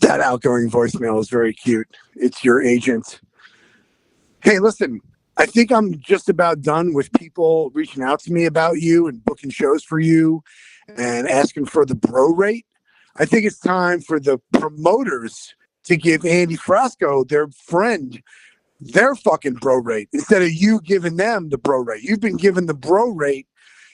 That outgoing voicemail is very cute. It's your agent. Hey, listen, I think I'm just about done with people reaching out to me about you and booking shows for you and asking for the bro rate. I think it's time for the promoters to give Andy Frasco, their friend, their fucking bro rate instead of you giving them the bro rate. You've been given the bro rate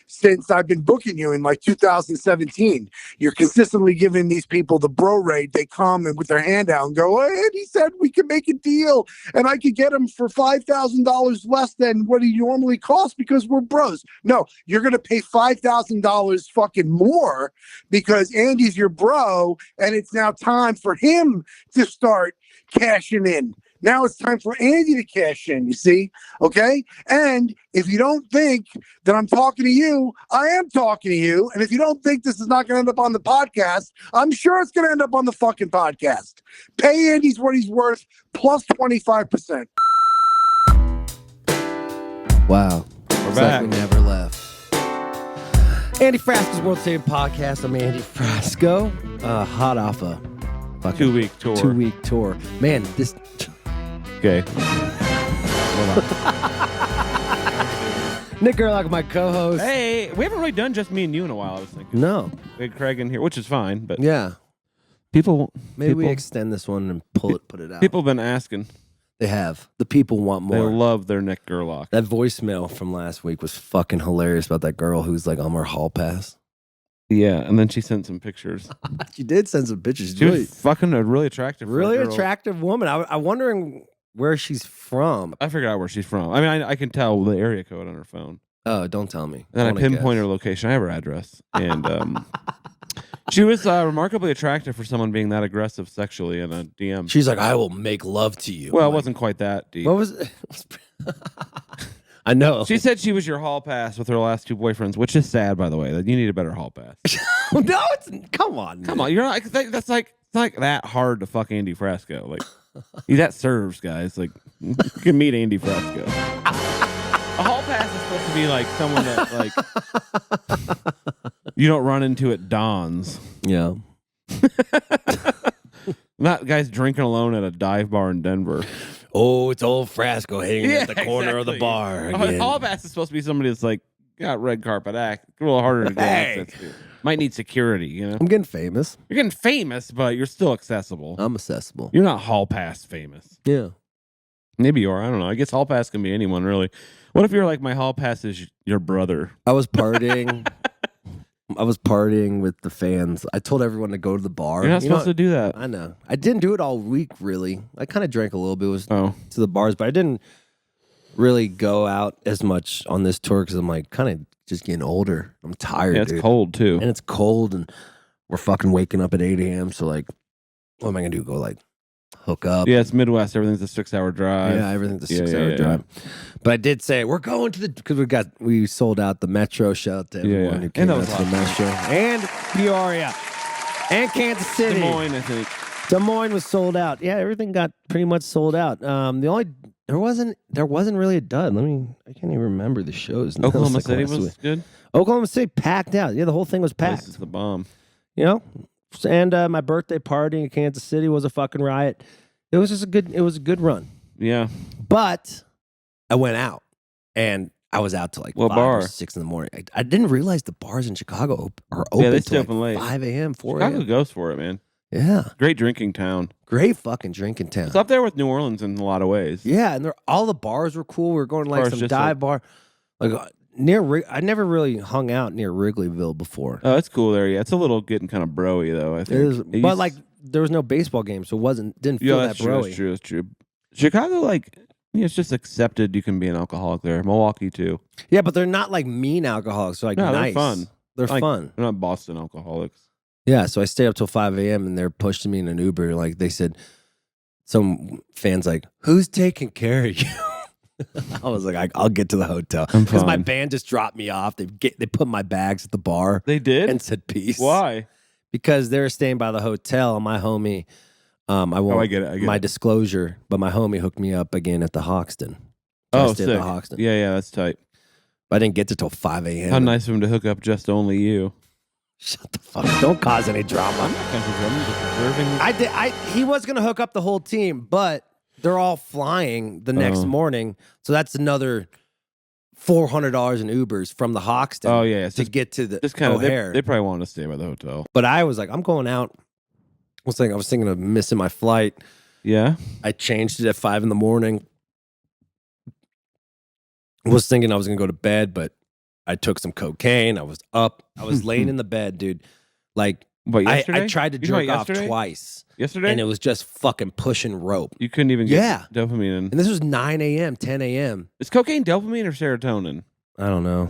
since I've been booking you in like 2017. You're consistently giving these people the bro rate. They come and with their hand out and go, hey, he said we can make a deal and I could get him for $5,000 less than what he normally costs because we're bros. No, you're going to pay $5,000 fucking more because Andy's your bro and it's now time for him to start cashing in. Now it's time for Andy to cash in, you see? Okay? And if you don't think that I'm talking to you, I am talking to you. And if you don't think this is not going to end up on the podcast, I'm sure it's going to end up on the fucking podcast. Pay Andy's what he's worth plus 25%. Wow. We're back. Like we never left. Andy Frasco's World Saving Podcast. I'm Andy Frasco. Hot off a fucking 2-week tour. 2-week tour. Man, this... Okay. Nick Gerlach, my co-host. Hey, we haven't really done just me and you in a while, I was thinking. No. We had Craig in here, which is fine, but Yeah. Maybe we extend this one and put it out. People have been asking. They have. The people want more. They love their Nick Gerlach. That voicemail from last week was fucking hilarious about that girl who's like on her hall pass. Yeah, and then she sent some pictures. She did send some pictures. She was fucking a really attractive Really girl. attractive woman. I'm wondering where she's from. I figured out where she's from. I mean, I can tell the area code on her phone. Oh, don't tell me. And then I pinpoint her location. I have her address. And she was remarkably attractive for someone being that aggressive sexually in a DM. She's like, I will make love to you. Well, it wasn't quite that deep. What was it? I know. She said she was your hall pass with her last two boyfriends, which is sad, by the way. That you need a better hall pass. No, come on. Come on. You're not, that's like that hard to fuck Andy Frasco. Like, that serves, guys. Like, you can meet Andy Frasco. A hall pass is supposed to be like someone that, like, you don't run into at Don's. Yeah. Not guys drinking alone at a dive bar in Denver. Oh, it's old Frasco hanging at the corner of the bar again. Hall pass is supposed to be somebody that's like, got red carpet act. A little harder to get access to. Might need security, you know? I'm getting famous. You're getting famous, but you're still accessible. I'm accessible. You're not hall pass famous. Yeah. Maybe you are. I don't know. I guess hall pass can be anyone, really. What if you're like, my hall pass is your brother? I was partying. With the fans. I told everyone to go to the bar. You're not supposed to do that. I know. I didn't do it all week, really. I kind of drank a little bit to the bars, but I didn't really go out as much on this tour because I'm like kind of just getting older. I'm tired. Yeah, it's cold too. And it's cold, and we're fucking waking up at 8 a.m. So, like, what am I going to do? Go, like, hook up? Yeah, it's Midwest. Everything's a 6-hour drive. Yeah, everything's a 6-hour drive. But I did say, we're going to the, because we sold out the Metro. Shout out to everyone who came out to the Metro. And Peoria. And Kansas City. Des Moines, I think. Des Moines was sold out. Yeah, everything got pretty much sold out. There wasn't really a dud. I can't even remember the shows. Oklahoma City was good. Oklahoma City packed out. Yeah, the whole thing was packed. This is the bomb. You know, and my birthday party in Kansas City was a fucking riot. It was just a good run. Yeah, but I went out, and I was out till like 5 or 6 in the morning. I didn't realize the bars in Chicago are open. Yeah, they till open late. 5 a.m., 4 a.m. Chicago goes for it, man. Yeah, great drinking town. Great fucking drinking town. It's up there with New Orleans in a lot of ways. Yeah, and all the bars were cool. We were going to like some dive bar, like near. I never really hung out near Wrigleyville before. Oh, it's cool there. Yeah, it's a little getting kind of broy though. I think. But like there was no baseball game, so didn't feel that broy. That's true. Chicago, like, it's just accepted you can be an alcoholic there. Milwaukee too. Yeah, but they're not like mean alcoholics. They're like nice. They're fun. They're fun. They're not Boston alcoholics. Yeah, so I stayed up till 5 a.m. and they're pushing me in an Uber. Like they said, some fans like, "Who's taking care of you?" I was like, "I'll get to the hotel," because my band just dropped me off. They put my bags at the bar. They did and said peace. Why? Because they were staying by the hotel. And my homie, I get it. My disclosure, but my homie hooked me up again at the Hoxton. So sick. At the Hoxton. Yeah, that's tight. But I didn't get to till 5 a.m. How nice of him to hook up just only you. Shut the fuck up. Don't cause any drama. I'm not country drumming, just observing. He was going to hook up the whole team, but they're all flying the next morning. So that's another $400 in Ubers from the Hoxton. Oh, yeah. To get to the Just kind of, O'Hare. they probably wanted to stay by the hotel. But I was like, I'm going out. I was thinking of missing my flight. Yeah. I changed it at 5 a.m. I was thinking I was going to go to bed, but I took some cocaine. I was up. I was laying in the bed, dude. Like, What, yesterday? I tried to jerk off twice. Yesterday? And it was just fucking pushing rope. You couldn't even get dopamine in. And this was 9 a.m., 10 a.m. Is cocaine dopamine or serotonin? I don't know.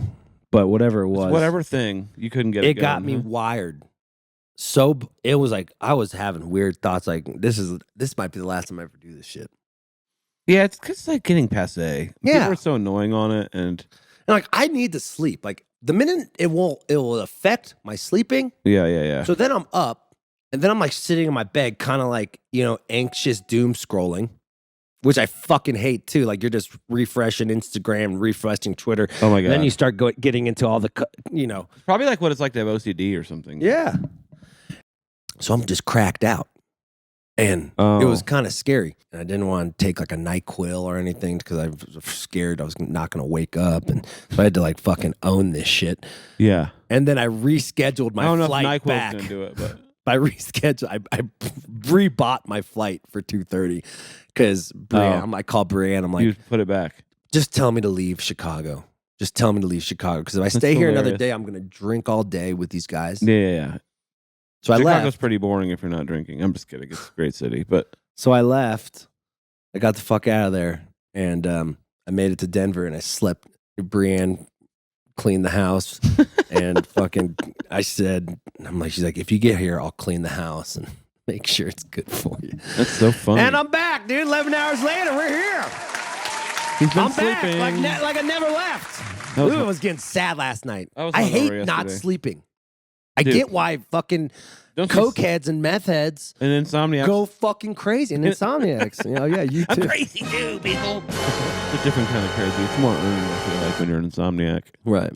But whatever it was. It's whatever thing. You couldn't get it It got me wired. So it was like I was having weird thoughts like this might be the last time I ever do this shit. Yeah, it's like getting passe. Yeah. People are so annoying on it, and like I need to sleep. Like the minute it will affect my sleeping. Yeah. So then I'm up, and then I'm like sitting in my bed, kind of like, anxious doom scrolling, which I fucking hate too. Like you're just refreshing Instagram, refreshing Twitter. Oh my God. And then you start getting into all the, probably like what it's like to have OCD or something. Yeah. So I'm just cracked out. And it was kind of scary. And I didn't want to take like a NyQuil or anything because I was scared I was not going to wake up. And so I had to like fucking own this shit. Yeah. And then I rescheduled my flight if NyQuil's back. gonna do it, but I rescheduled. I rebought my flight for 2:30 because I called Brianne. I'm like, you put it back. Just tell me to leave Chicago. Just tell me to leave Chicago because if I stay here another day, I'm going to drink all day with these guys. Yeah. So Chicago's I left. pretty boring if you're not drinking. I'm just kidding. It's a great city, but So I left. I got the fuck out of there, and I made it to Denver, and I slept. Brianne cleaned the house, and fucking. She's like, if you get here, I'll clean the house and make sure it's good for you. That's so funny. And I'm back, dude. 11 hours later, we're here. He's been I'm sleeping. back, like I never left. I was getting sad last night. I hate not sleeping. I get why fucking cokeheads and meth heads and insomniacs go fucking crazy. And insomniacs. Yeah, you too. I'm crazy too, people. It's a different kind of crazy. It's more earned, I feel like, when you're an insomniac. Right.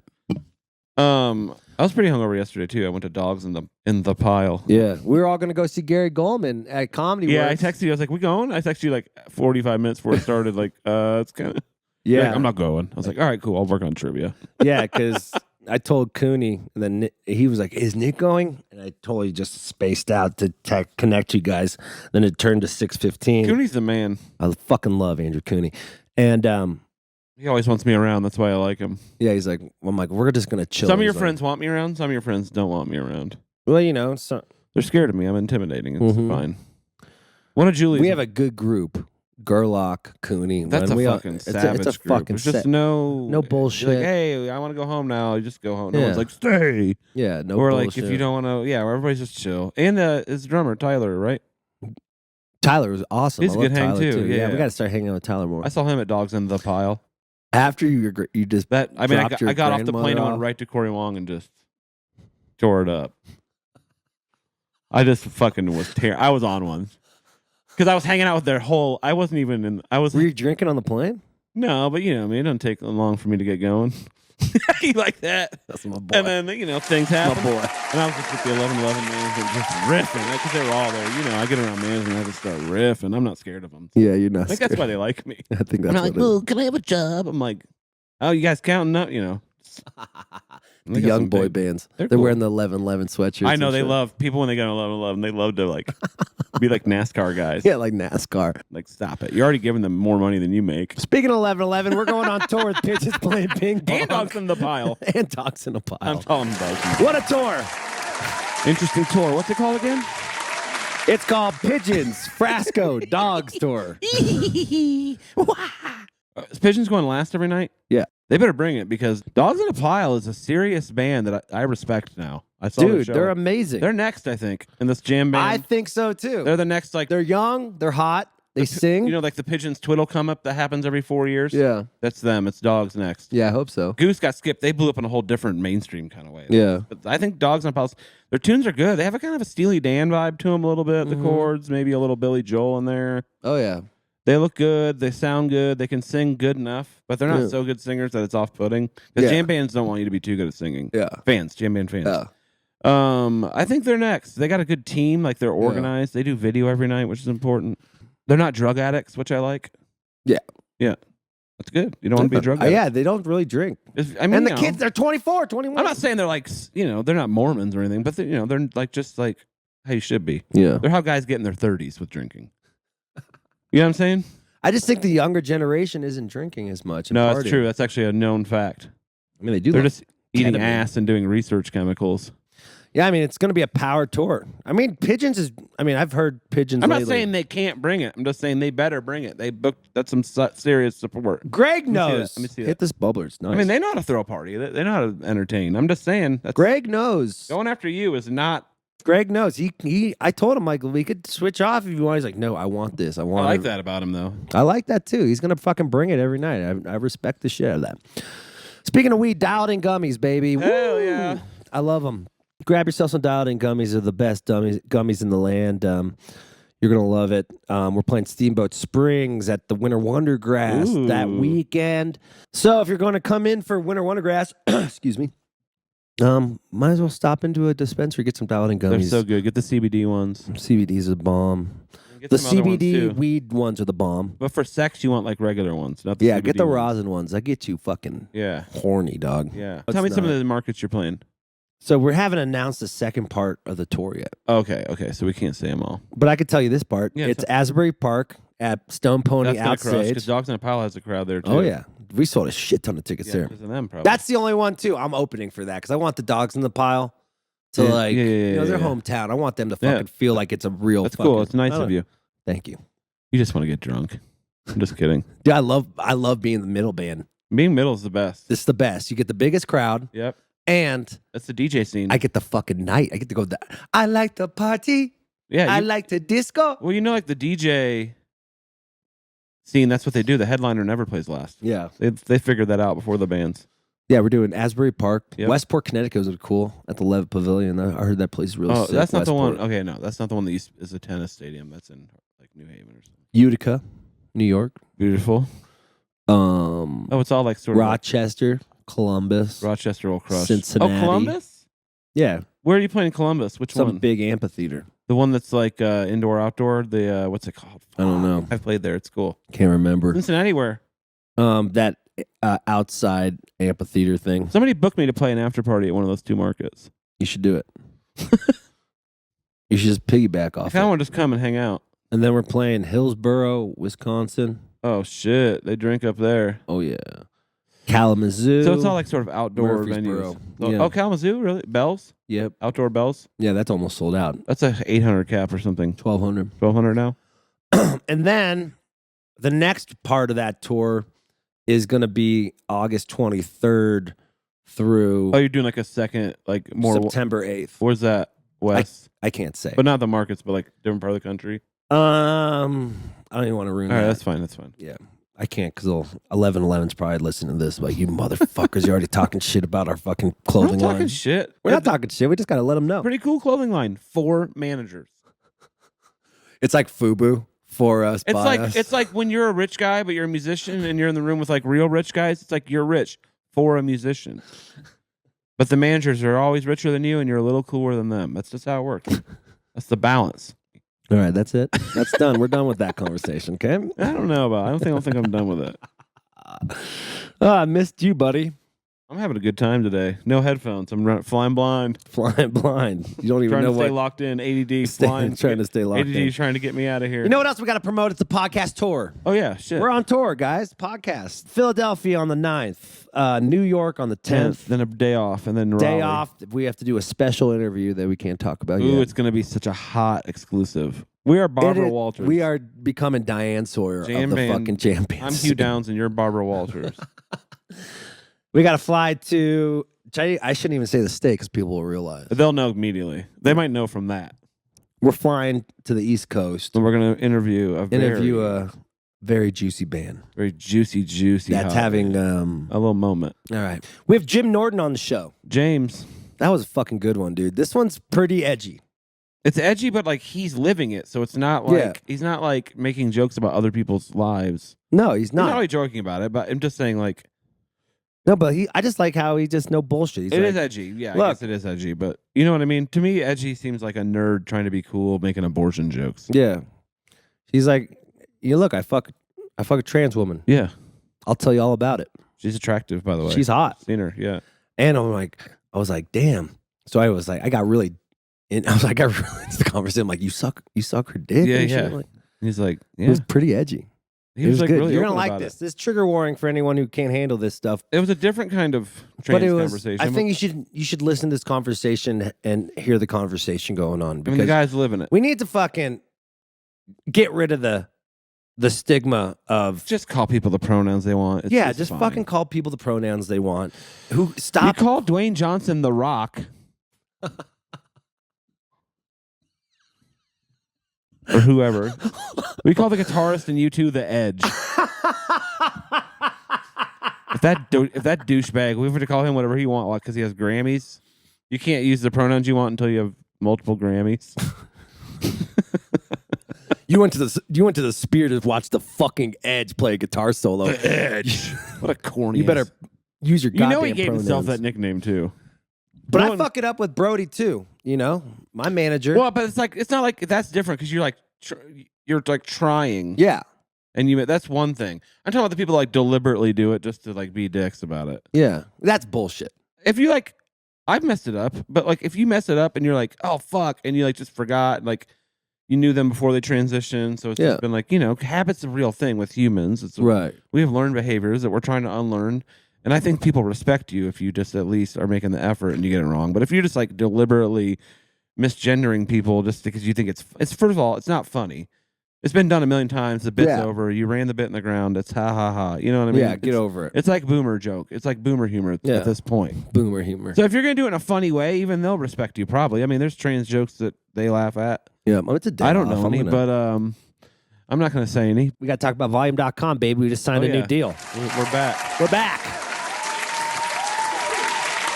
I was pretty hungover yesterday too. I went to Dogs in the Pile. Yeah, we were all gonna go see Gary Goldman at Comedy Yeah, Works. I texted you. I was like, "We going?" I texted you like 45 minutes before it started. Like, it's kind of. Yeah, like, I'm not going. I was like, "All right, cool. I'll work on trivia." Yeah, because I told Cooney, and then he was like, "Is Nick going?" And I totally just spaced out to connect you guys. Then it turned to 6:15. Cooney's the man. I fucking love Andrew Cooney, and he always wants me around. That's why I like him. Yeah, he's like, I'm like, we're just gonna chill. Some of your friends want me around. Some of your friends don't want me around. Well, they're scared of me. I'm intimidating. It's fine. One of Julie's. We have a good group. Gerlach, Cooney. That's fucking savage it's a group. fucking There's just no bullshit. Like, hey, I want to go home now. You just go home. No one's like, stay. Yeah, no or bullshit. like, if you don't want to, where everybody's just chill. And his drummer, Tyler, right? Tyler was awesome. He's a good hang Tyler too. Yeah, we got to start hanging out with Tyler more. I saw him at Dogs in the Pile. After you just I got off the plane and off. went right to Corey Wong and just tore it up. I just fucking was I was on one. Because I was hanging out with their whole. I wasn't even in. Were you drinking on the plane? No, but it doesn't take long for me to get going. You like that? That's my boy. And then things happen. My boy. And I was just with the 11/11 management, just riffing because they were all there. I get around management, I just start riffing. I'm not scared of them. Yeah, you're not. I think that's why they like me. I think that's. I'm like, well, can I have a job? I'm like, oh, you guys counting up? The young boy bands. They're cool. wearing the 11/11 sweatshirts. I know they love people when they go to 11/11. They love to like be like NASCAR guys. Yeah, like NASCAR. Like, stop it. You're already giving them more money than you make. Speaking of 11/11, we're going on tour with Pitches playing ping pong. And Dogs in the Pile. And Dogs in the Pile. I'm calling them Dogs. What a tour! Interesting tour. What's it called again? It's called Pigeons Frasco Dogs Tour. Is Pigeons going last every night? Yeah. They better bring it because Dogs in a Pile is a serious band that I respect now. I saw their show. They're amazing. They're next, I think, in this jam band. I think so too. They're the next, like they're young, they're hot, they sing. Like the Pigeons twiddle come up that happens every 4 years. Yeah, that's them. It's Dogs next. Yeah, I hope so. Goose got skipped. They blew up in a whole different mainstream kind of way. Yeah, but I think Dogs in a Pile. Their tunes are good. They have a kind of a Steely Dan vibe to them a little bit. The chords, maybe a little Billy Joel in there. Oh yeah. They look good. They sound good. They can sing good enough, but they're not so good singers that it's off-putting. Because jam bands don't want you to be too good at singing. Yeah. Jam band fans. Yeah. I think they're next. They got a good team. Like they're organized. They do video every night, which is important. They're not drug addicts, which I like. Yeah. Yeah. That's good. You don't want to be a drug addict. Yeah, they don't really drink. And the kids, they're 24, 21. I'm not saying they're like, they're not Mormons or anything, but they're like just like how you should be. Yeah. They're how guys get in their 30s with drinking. You know what I'm saying? I just think the younger generation isn't drinking as much. No, that's true. That's actually a known fact. I mean, they do. They're just eating ass and doing research chemicals. Yeah, I mean, it's going to be a power tour. I mean, I've heard Pigeons. I'm not saying they can't bring it. I'm just saying they better bring it. They booked. That's some serious support. Greg knows. Let me see that. Hit this bubbler. It's nice. I mean, they know how to throw a party. They know how to entertain. I'm just saying. Greg knows. Going after you is not. Greg knows. I told him, like, we could switch off if you want. He's like, no, I want this. I like that about him, though. I like that, too. He's going to fucking bring it every night. I respect the shit out of that. Speaking of weed, dialed-in gummies, baby. Hell yeah. I love them. Grab yourself some dialed-in gummies. They're the best gummies in the land. You're going to love it. We're playing Steamboat Springs at the Winter Wondergrass that weekend. So if you're going to come in for Winter Wondergrass, excuse me, might as well stop into a dispensary, get some dialed-in gummies. They're so good. Get the CBD ones. CBD's a bomb. Get The some other ones, CBD too. weed ones are the bomb. But for sex, you want like regular ones, not the CBD Get the ones. rosin ones. I get you fucking Yeah. horny, dog. Yeah. It's Tell me some not. of the markets you're playing. So we haven't announced the second part of the tour yet. Okay. So we can't say them all. But I could tell you this part. Yeah, It's Asbury Park at Stone Pony That's gonna crush because Outstage. Dogs in a Pile has a crowd there too. Oh, yeah. We sold a shit ton of tickets there. Because of them, probably. That's the only one, too. I'm opening for that because I want the Dogs in the Pile to, their hometown. I want them to fucking feel like it's a real That's cool. It's nice of you. Thank you. You just want to get drunk. I'm just kidding. Dude, I love being the middle band. Being middle is the best. This is the best. You get the biggest crowd. Yep. And that's the DJ scene. I get the fucking night. I get to go. I like the party. Yeah. I like the disco. Well, like the DJ scene, that's what they do. The headliner never plays last. Yeah. They figured that out before the bands. Yeah, we're doing Asbury Park. Yep. Westport, Connecticut was cool at the Levitt Pavilion. I heard that place is really sick. That's not Westport. the one. Okay, no, that's not the one that is a tennis stadium. That's in like New Haven or something. Utica, New York. Beautiful. It's all like sort of Rochester, Columbus, Rochester will crush. Cincinnati. Oh, Columbus? Yeah. Where are you playing Columbus? Which Some one? big amphitheater. The one that's like indoor, outdoor. The what's it called? I don't know. I've played there. It's cool. Can't remember. Cincinnati, where? That outside amphitheater thing. Somebody booked me to play an after party at one of those two markets. You should do it. You should just piggyback off I kind of it. want to just come and hang out. And then we're playing Hillsboro, Wisconsin. Oh shit, they drink up there. Oh yeah. Kalamazoo. So it's all like sort of outdoor Murfreesboro. venues. So, Yeah. Oh, Kalamazoo, really? Bells? Yep. Outdoor bells? Yeah, that's almost sold out. That's a 800 cap or something. 1,200. 1,200 now. And then the next part of that tour is going to be August 23rd through Oh, you're doing like a second, like more. September 8th. Where's that? West, I can't say. but not the markets, but like different part of the country. I don't even want to ruin All right, that. that's fine. That's fine. Yeah. I can't because 1111's probably listening to this. Like, you motherfuckers, you're already talking shit about our fucking We're clothing not talking line. shit. We're not talking shit. We just got to let them know. Pretty cool clothing line. 4 managers. It's like FUBU for us. It's by like us. it's like when you're a rich guy, but you're a musician, and you're in the room with like real rich guys. It's like you're rich for a musician, but the managers are always richer than you, and you're a little cooler than them. That's just how it works. That's the balance. All right, that's it. That's done. We're done with that conversation, okay? I don't know about. I don't think I'm done with it. I missed you, buddy. I'm having a good time today. No headphones. I'm flying blind. Flying blind. You don't even Trying know to stay what. locked in. ADD flying. Trying to stay locked ADD in. trying to get me out of here. You know what else we got to promote? It's a podcast tour. Oh yeah, shit. We're on tour, guys. Podcast. Philadelphia on the 9th. New York on the 10th. Then a day off, and then Day Raleigh. off. We have to do a special interview that we can't talk about Ooh, yet. it's gonna be such a hot exclusive. We are Barbara Walters. We are becoming Diane Sawyer Jam of the band. fucking jam band. I'm Hugh Downs, and you're Barbara Walters. We got to fly to. I shouldn't even say the state because people will realize. They'll know immediately. They might know from that. We're flying to the East Coast. And we're gonna interview a very juicy band very juicy. that's hot having band. A little moment. All right, we have Jim Norton on the show. James. That was a fucking good one, dude. This one's pretty edgy. It's edgy, but like he's living it, so it's not like he's not like making jokes about other people's lives. No, he's I'm not not. really joking about it, but I'm just saying like No, but I just like how he just no bullshit. He's It like, is edgy. Yeah, look, I guess it is edgy. But you know what I mean? To me, edgy seems like a nerd trying to be cool, making abortion jokes. Yeah. He's like, look, I fuck a trans woman. Yeah. I'll tell you all about it. She's attractive, by the way. She's hot. Seen her, yeah. And I was like, damn. So I was like, I got really into the conversation. I'm like, you suck her dick? Yeah, and yeah. shit? Like, He's like, yeah. it was pretty edgy. He was like good. really You're gonna open like about this. it. This trigger warning for anyone who can't handle this stuff. It was a different kind of trans conversation. I think you should listen to this conversation and hear the conversation going on. Because the guy's living it. we need to fucking get rid of the stigma of Just call people the pronouns they want. It's just fine. fucking call people the pronouns they want. Who You stop? call Dwayne Johnson The Rock. Or whoever. We call the guitarist in U2 The Edge. If that douchebag, we have to call him whatever he wants because he has Grammys. You can't use the pronouns you want until you have multiple Grammys. You went to the Spear to watch the fucking Edge play a guitar solo. The Edge. What a corny. You better use your goddamn he gave pronouns. himself that nickname too. But I fuck it up with Brody too. You know, my manager. Well, but it's not like that's different because you're like you're like trying. Yeah. And that's one thing. I'm talking about the people like deliberately do it just to like be dicks about it. Yeah. That's bullshit. If you like, I've messed it up, but like if you mess it up and you're like, oh fuck, and you like just forgot, like you knew them before they transitioned, so it's just been like, habit's a real thing with humans. It's right. We have learned behaviors that we're trying to unlearn, and I think people respect you if you just at least are making the effort and you get it wrong. But if you're just like deliberately misgendering people just because you think it's first of all, it's not funny. It's been done a million times. The bit's over. You ran the bit in the ground. It's ha ha ha. You know what I mean? Yeah, get over it. It's like boomer joke. It's like boomer humor at this point. Boomer humor. So if you're gonna do it in a funny way, even they'll respect you probably. I mean, there's trans jokes that they laugh at. Yeah, it's a day I don't off. know any, but I'm not gonna say any. We got to talk about volume.com, baby. We just signed a new deal. We're back. We're back.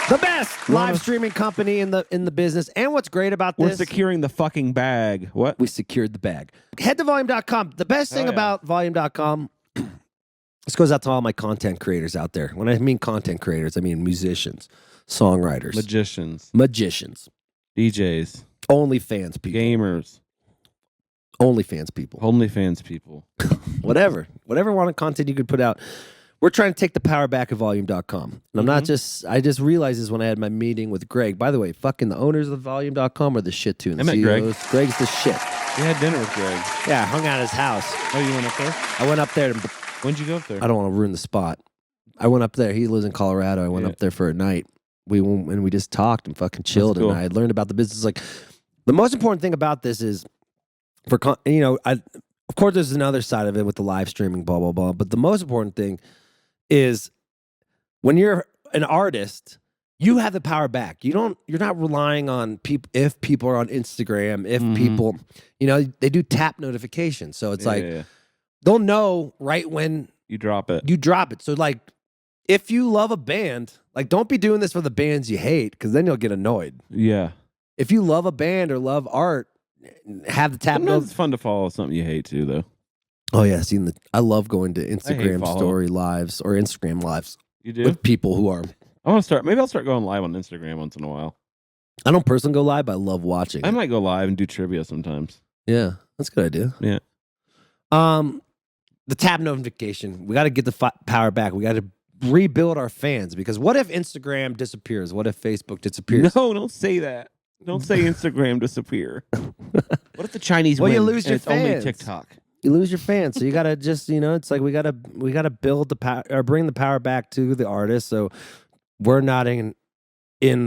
The best live streaming company in the business. And what's great about this? We're securing the fucking bag. What? We secured the bag. Head to volume.com. The best thing about volume.com, this goes out to all my content creators out there. When I mean content creators, I mean musicians, songwriters, magicians, DJs, OnlyFans people, gamers, OnlyFans people, whatever content you could put out. We're trying to take the power back of volume.com. And I just realized this when I had my meeting with Greg. By the way, fucking the owners of volume.com are the shit too. And I met Greg. Greg's the shit. You had dinner with Greg. Yeah, I hung out at his house. Oh, you went up there? I went up there. When'd you go up there? I don't want to ruin the spot. I went up there. He lives in Colorado. I went up there for a night. We went and we just talked and fucking chilled. Cool. And I learned about the business. Like, the most important thing about this is, of course, there's another side of it with the live streaming, blah, blah, blah. But the most important thing is when you're an artist, you have the power back. You're not relying on people. If people are on Instagram, if people, they do tap notifications. So it's they'll know right when you drop it. So like, if you love a band, like, don't be doing this for the bands you hate, because then you'll get annoyed. Yeah. If you love a band or love art, have the tap. Sometimes it's fun to follow something you hate too, though. Oh yeah, I love going to Instagram story lives or Instagram lives. You do? With people who are. Maybe I'll start going live on Instagram once in a while. I don't personally go live, but I love watching. I might go live and do trivia sometimes. Yeah, that's a good idea. Yeah. The tab notification. We got to get the power back. We got to rebuild our fans, because what if Instagram disappears? What if Facebook disappears? No, don't say that. Don't say Instagram disappear. What if the Chinese win? You lose your it's fans. Only TikTok. You lose your fans, so you gotta just it's like we gotta build the power or bring the power back to the artist, so we're not in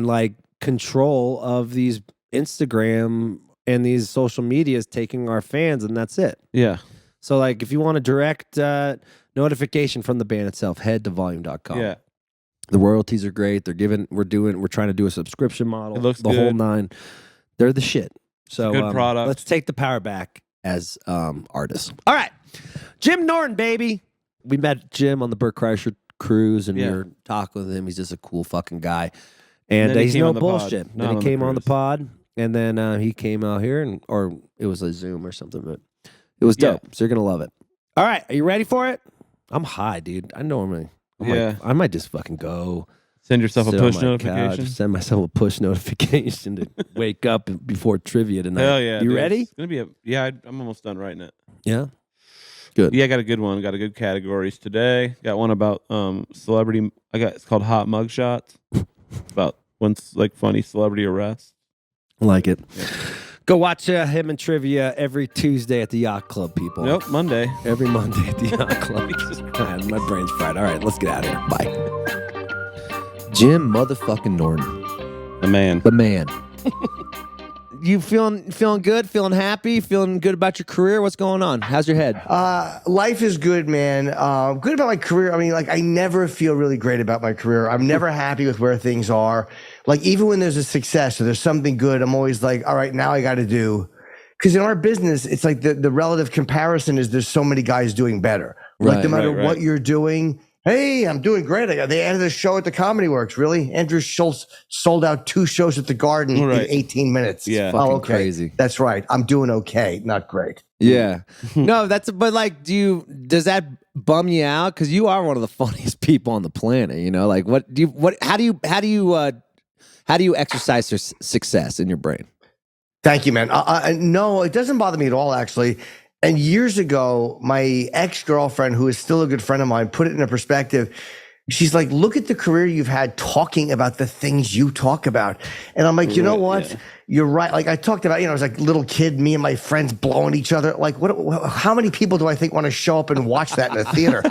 like control of these Instagram and these social medias taking our fans, and that's it. Yeah. So like, if you want a direct notification from the band itself, head to volume.com. Yeah. The royalties are great. We're trying to do a subscription model. It looks the good. whole nine. They're the shit. So good product. Let's take the power back as artists. All right. Jim Norton, baby. We met Jim on the Burt Kreischer cruise, and we were talking with him. He's just a cool fucking guy. And he's no bullshit. Then he came on the pod, and then he came out here, or it was a Zoom or something, but it was dope. So you're going to love it. All right. Are you ready for it? I'm high, dude. I normally I might just fucking go. Send yourself a sit push on my notification. couch, send myself a push notification to wake up before trivia tonight. Hell yeah. You dude. ready? It's going to be I'm almost done writing it. Yeah. Good. Yeah, I got a good one. Got a good categories today. Got one about celebrity. It's called Hot Mug Shots. About funny celebrity arrests. Like it. Yeah. Go watch him and trivia every Tuesday at the Yacht Club, people. Nope, Monday. Every Monday at the Yacht Club. God, my brain's fried. All right, let's get out of here. Bye. Jim motherfucking Norton. The man. The man. You feeling good? Feeling happy? Feeling good about your career? What's going on? How's your head? Life is good, man. Good about my career. I mean, I never feel really great about my career. I'm never happy with where things are. Even when there's a success or there's something good, I'm always like, all right, now I got to do. Because in our business, it's like the relative comparison is there's so many guys doing better. Right, no matter right. what you're doing. Hey, I'm doing great. They added a show at the Comedy Works. Really? Andrew Schultz sold out 2 shows at the Garden in 18 minutes. Yeah. Fucking crazy. That's right. I'm doing okay, not great. Yeah. No, but does that bum you out? Because you are one of the funniest people on the planet, you know? How do you exercise success in your brain? Thank you, man. No, it doesn't bother me at all, actually. And years ago, my ex-girlfriend, who is still a good friend of mine, put it in a perspective. She's like, look at the career you've had talking about the things you talk about. And I'm like, you know what? Yeah. You're right. I talked about, I was like a little kid, me and my friends blowing each other. How many people do I think want to show up and watch that in a theater?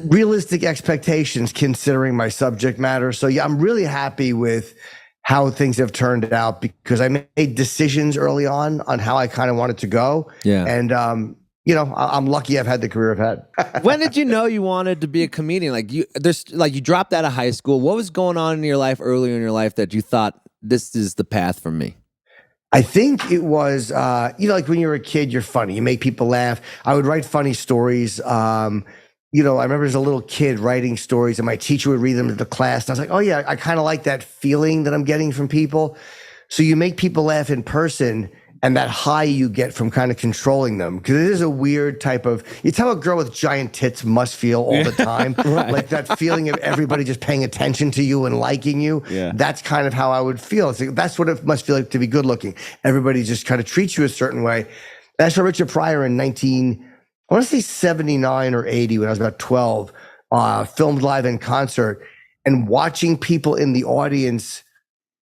Realistic expectations considering my subject matter. So yeah, I'm really happy with how things have turned out because I made decisions early on how I kind of wanted to go. Yeah. And, I'm lucky I've had the career I've had. When did you know you wanted to be a comedian? You dropped out of high school. What was going on in your life earlier in your life that you thought this is the path for me? I think it was, when you're a kid, you're funny. You make people laugh. I would write funny stories. I remember as a little kid writing stories and my teacher would read them to the class. And I was like, oh yeah, I kind of like that feeling that I'm getting from people. So you make people laugh in person and that high you get from kind of controlling them. Because it is a weird type of, it's how a girl with giant tits must feel all the time. Right. Like that feeling of everybody just paying attention to you and liking you. Yeah. That's kind of how I would feel. That's what it must feel like to be good looking. Everybody just kind of treats you a certain way. That's why Richard Pryor in 79 or 80, when I was about 12, filmed live in concert, and watching people in the audience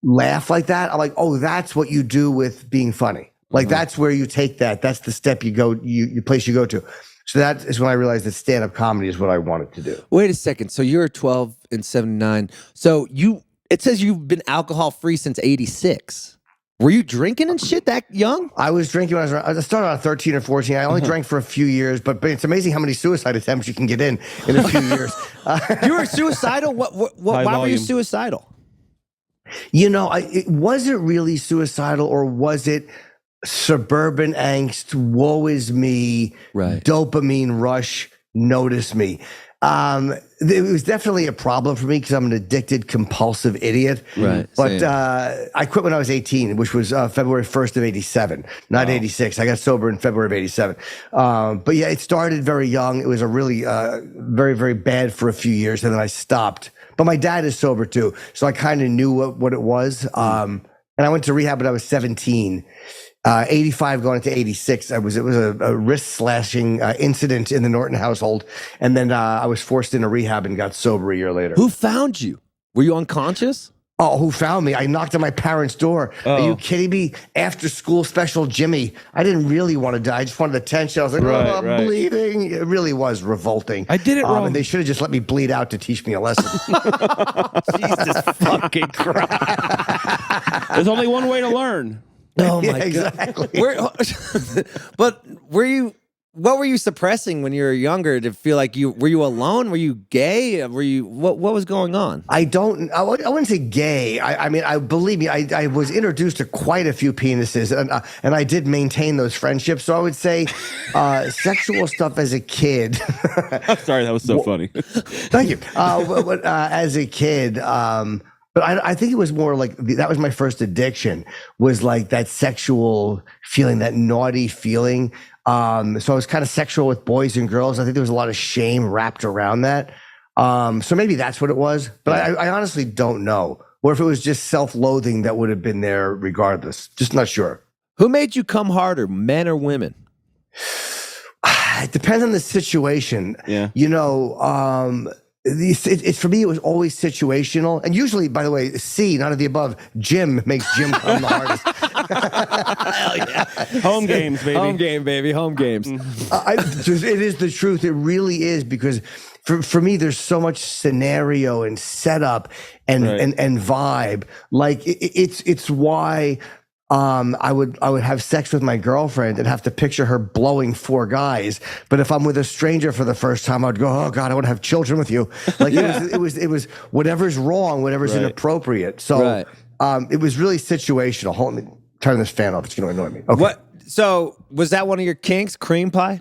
laugh like that. I'm like, oh, that's what you do with being funny. That's where you take that. That's the step you go, you place you go to. So that is when I realized that stand-up comedy is what I wanted to do. Wait a second. So you're 12 in 79. So it says you've been alcohol-free since 86. Were you drinking and shit that young? I was drinking when I started around 13 or 14. I only drank for a few years, but it's amazing how many suicide attempts you can get in a few years. You were suicidal? Why were you suicidal? It wasn't really suicidal, or was it suburban angst, woe is me, right. Dopamine rush, notice me. It was definitely a problem for me because I'm an addicted, compulsive idiot. Right. But I quit when I was 18, which was February 1st of 87, not 86. I got sober in February of 87. But yeah, it started very young. It was a really very, very bad for a few years, and then I stopped. But my dad is sober too, so I kind of knew what it was. And I went to rehab when I was 17. 85 going into 86, it was a wrist slashing incident in the Norton household. And then I was forced into rehab and got sober a year later. Who found you? Were you unconscious? Oh, who found me? I knocked on my parents' door. Are you kidding me? After school special Jimmy. I didn't really want to die. I just wanted attention. I was like, I'm bleeding. It really was revolting. I did it wrong. And they should have just let me bleed out to teach me a lesson. Jesus fucking Christ. There's only one way to learn. Oh my exactly. God. What were you suppressing when you were younger to feel like were you alone? Were you gay? What was going on? I wouldn't say gay. Believe me, I was introduced to quite a few penises and I did maintain those friendships. So I would say sexual stuff as a kid. I'm sorry, that was so funny. Thank you. As a kid, but I think it was more like that was my first addiction, was like that sexual feeling, that naughty feeling. So I was kind of sexual with boys and girls. I think there was a lot of shame wrapped around that. So maybe that's what it was, but I honestly don't know. Or if it was just self-loathing that would have been there regardless. Just not sure. Who made you come harder, men or women? It depends on the situation. Yeah. You know, it's for me, it was always situational. And usually, by the way, C, none of the above, Jim makes Jim come the hardest. Hell yeah. Home games, baby. Home game, baby. Home games. It is the truth. It really is, because for me, there's so much scenario and setup and vibe. Like it's why I would have sex with my girlfriend and have to picture her blowing 4 guys. But if I'm with a stranger for the first time, I'd go, oh God, I want to have children with you. Like it was whatever's wrong, whatever's inappropriate. So it was really situational. Hold on, let me turn this fan off. It's going to annoy me. Okay. What? So was that one of your kinks, cream pie?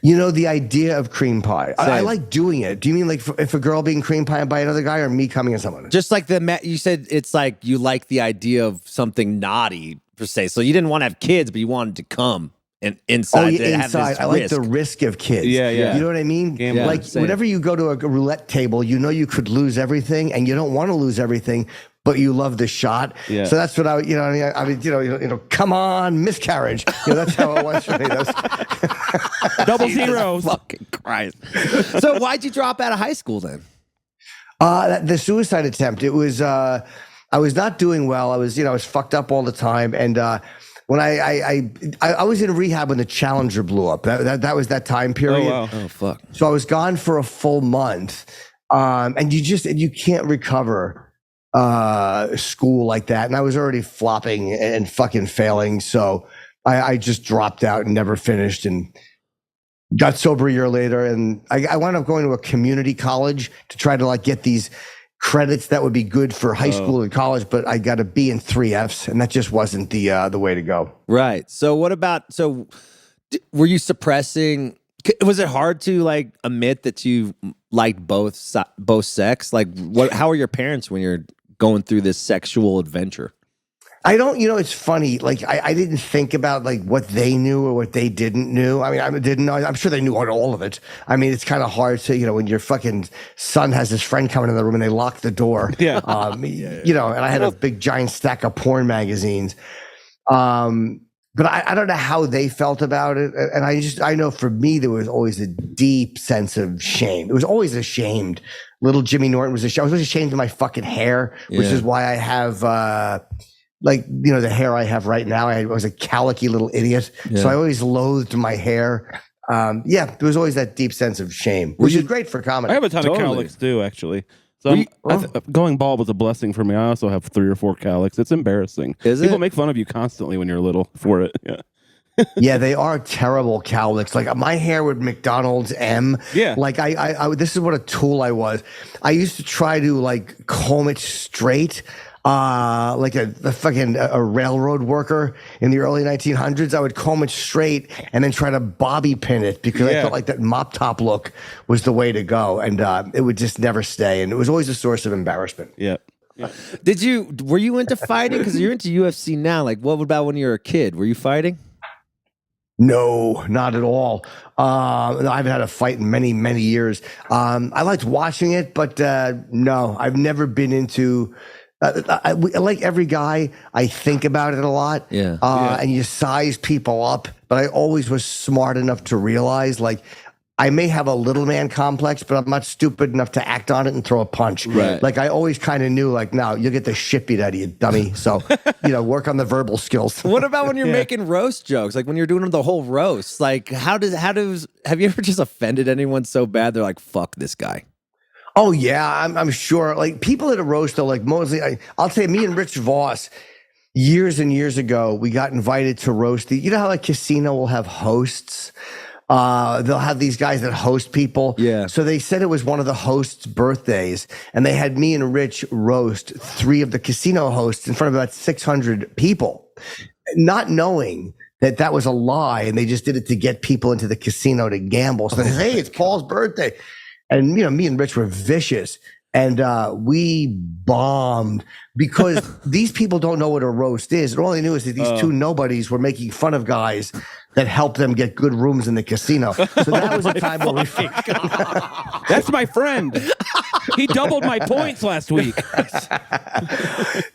You know, the idea of cream pie. I like doing it. Do you mean like if a girl being cream pie by another guy, or me coming in someone? Just like you said, it's like you like the idea of something naughty per se. So you didn't want to have kids, but you wanted to come and inside. Oh, yeah, inside. I like the risk of kids. Yeah. You know what I mean? Yeah, like whenever you go to a roulette table, you know you could lose everything, and you don't want to lose everything, but you love the shot. Yeah. So that's what I mean, come on, miscarriage. You know, that's how it was for me. Double zeros. Fucking Christ. So why'd you drop out of high school then? The suicide attempt. It was, I was not doing well. I was fucked up all the time. And, when I was in rehab when the Challenger blew up. That was that time period. Oh, wow. Oh, fuck. So I was gone for a full month. And you can't recover school like that, and I was already flopping and fucking failing, so I just dropped out and never finished, and got sober a year later, and I wound up going to a community college to try to like get these credits that would be good for high school and college, but I got a B and 3 Fs, and that just wasn't the way to go. Right. So what about, were you suppressing, was it hard to like admit that you liked both sex? Like how are your parents when you're going through this sexual adventure? I don't, it's funny. Like I didn't think about like what they knew or what they didn't know. I mean, I didn't know. I'm sure they knew all of it. I mean, it's kind of hard to, when your fucking son has his friend coming in the room and they lock the door. Yeah. And I had a big giant stack of porn magazines. But I don't know how they felt about it. And I know for me, there was always a deep sense of shame. It was always ashamed. Little Jimmy Norton was ashamed. I was always ashamed of my fucking hair, which is why I have, the hair I have right now. I was a calicky little idiot. Yeah. So I always loathed my hair. There was always that deep sense of shame, which is great for comedy. I have a ton of cowlicks too, actually. So going bald was a blessing for me. I also have 3 or 4 cowlicks. It's embarrassing. People make fun of you constantly when you're little for it. Yeah. Yeah, they are terrible cowlicks. Like my hair with McDonald's M. Yeah. Like I this is what a tool I was. I used to try to like comb it straight. Like a railroad worker in the early 1900s. I would comb it straight and then try to bobby pin it because I felt like that mop top look was the way to go, and it would just never stay, and it was always a source of embarrassment. Yeah. Were you into fighting? Because you're into UFC now. Like, what about when you were a kid? Were you fighting? No, not at all. I haven't had a fight in many, many years. I liked watching it, but no, I've never been into. Like every guy, I think about it a lot. And you size people up, but I always was smart enough to realize, like, I may have a little man complex, but I'm not stupid enough to act on it and throw a punch. Right. Like I always kind of knew, like, no, you'll get the shit beat out of you, dummy. So, work on the verbal skills. What about when you're making roast jokes? Like when you're doing the whole roast, like have you ever just offended anyone so bad they're like, fuck this guy? Oh yeah, I'm sure. Like people at a roast, though, like mostly, I'll tell you, me and Rich Voss, years and years ago, we got invited to roast. You know how like casino will have hosts? They'll have these guys that host people. Yeah. So they said it was one of the hosts' birthdays, and they had me and Rich roast 3 of the casino hosts in front of about 600 people, not knowing that was a lie, and they just did it to get people into the casino to gamble. So they said, hey, it's Paul's birthday. And, me and Rich were vicious. And we bombed because these people don't know what a roast is. And all they knew is that these two nobodies were making fun of guys that helped them get good rooms in the casino. So that was a time where we... That's my friend. He doubled my points last week.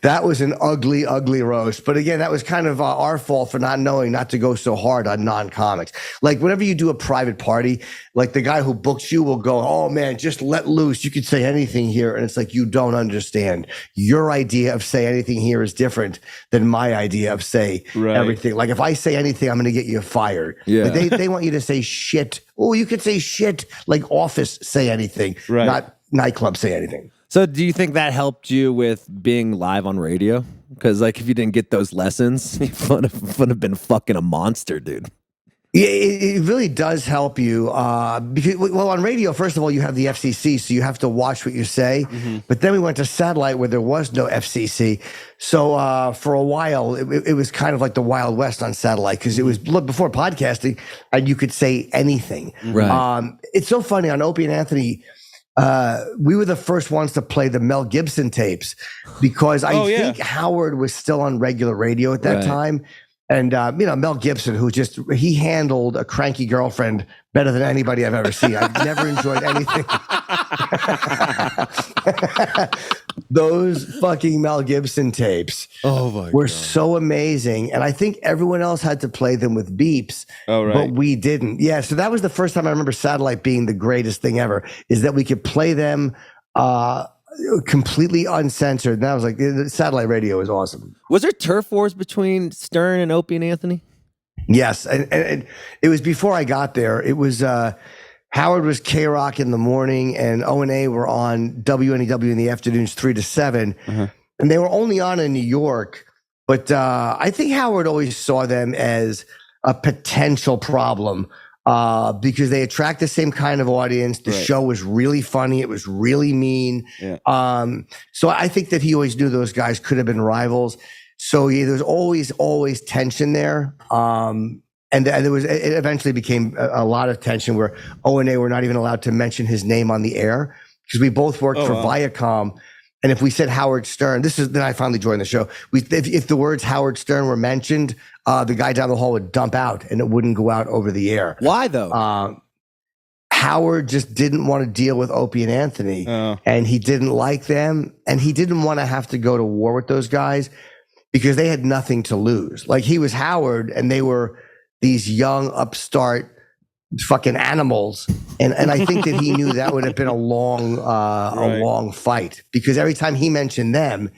That was an ugly, ugly roast. But again, that was kind of our fault for not knowing not to go so hard on non-comics. Like whenever you do a private party, like the guy who books you will go, oh man, just let loose. You could say anything here. And it's like, you don't understand. Your idea of say anything here is different than my idea of say everything. Like if I say anything, I'm going to get you fired. Yeah. Like they want you to say shit. Oh, you could say shit like office say anything, not nightclub say anything. So do you think that helped you with being live on radio? Because like if you didn't get those lessons, you would have been fucking a monster, dude. Yeah, it really does help you because, well, on radio, first of all, you have the FCC, so you have to watch what you say. Mm-hmm. But then we went to satellite where there was no FCC. So for a while, it was kind of like the Wild West on satellite because it was before podcasting and you could say anything. Right. It's so funny on Opie and Anthony. We were the first ones to play the Mel Gibson tapes because I think Howard was still on regular radio at that time. And, Mel Gibson, he handled a cranky girlfriend better than anybody I've ever seen. I've never enjoyed anything. Those fucking Mel Gibson tapes were so amazing. And I think everyone else had to play them with beeps, but we didn't. Yeah, so that was the first time I remember satellite being the greatest thing ever, is that we could play them completely uncensored. And I was like, satellite radio is awesome. Was there turf wars between Stern and Opie and Anthony? Yes, and it was before I got there. It was Howard was K-Rock in the morning, and O&A were on WNEW in the afternoons, 3 to 7, and they were only on in New York. But I think Howard always saw them as a potential problem. Because they attract the same kind of audience. The show was really funny. It was really mean. Yeah. So I think that he always knew those guys could have been rivals. So there was always tension there. And it eventually became a lot of tension where O&A were not even allowed to mention his name on the air because we both worked for Viacom. And if we said Howard Stern, then I finally joined the show. If the words Howard Stern were mentioned, the guy down the hall would dump out and it wouldn't go out over the air. Why though? Howard just didn't want to deal with Opie and Anthony, and he didn't like them, and he didn't want to have to go to war with those guys because they had nothing to lose. Like he was Howard, and they were these young upstart fucking animals, and I think that he knew that would have been a long fight because every time he mentioned them,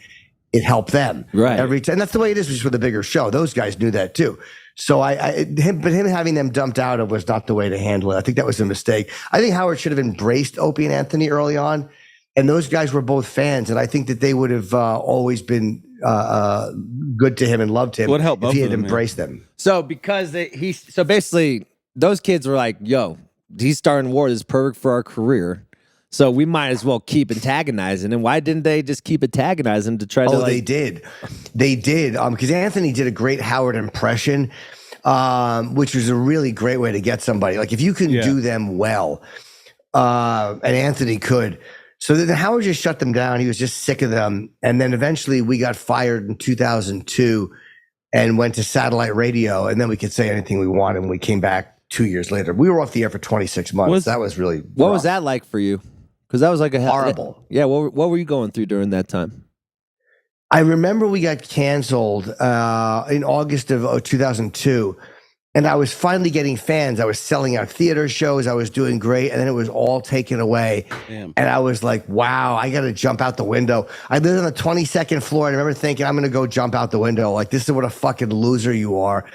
it helped them. Right. Every time. And that's the way it is with a bigger show. Those guys knew that too. So him having them dumped out of was not the way to handle it. I think that was a mistake. I think Howard should have embraced Opie and Anthony early on, and those guys were both fans, and I think that they would have always been good to him and loved him if he had embraced them. So because so basically those kids were like, yo, he's starting war. This is perfect for our career. So we might as well keep antagonizing him. Why didn't they just keep antagonizing him to try to they did. Because Anthony did a great Howard impression, which was a really great way to get somebody. Like if you can do them well, and Anthony could. So then Howard just shut them down. He was just sick of them. And then eventually we got fired in 2002 and went to satellite radio. And then we could say anything we wanted. And we came back 2 years later. We were off the air for 26 months. That was really What rough. was that like for you? Because that was like horrible. Yeah. What were you going through during that time? I remember we got canceled in August of 2002. And I was finally getting fans. I was selling out theater shows. I was doing great. And then it was all taken away. Damn. And I was like, wow, I got to jump out the window. I lived on the 22nd floor. And I remember thinking, I'm going to go jump out the window. Like, this is what a fucking loser you are.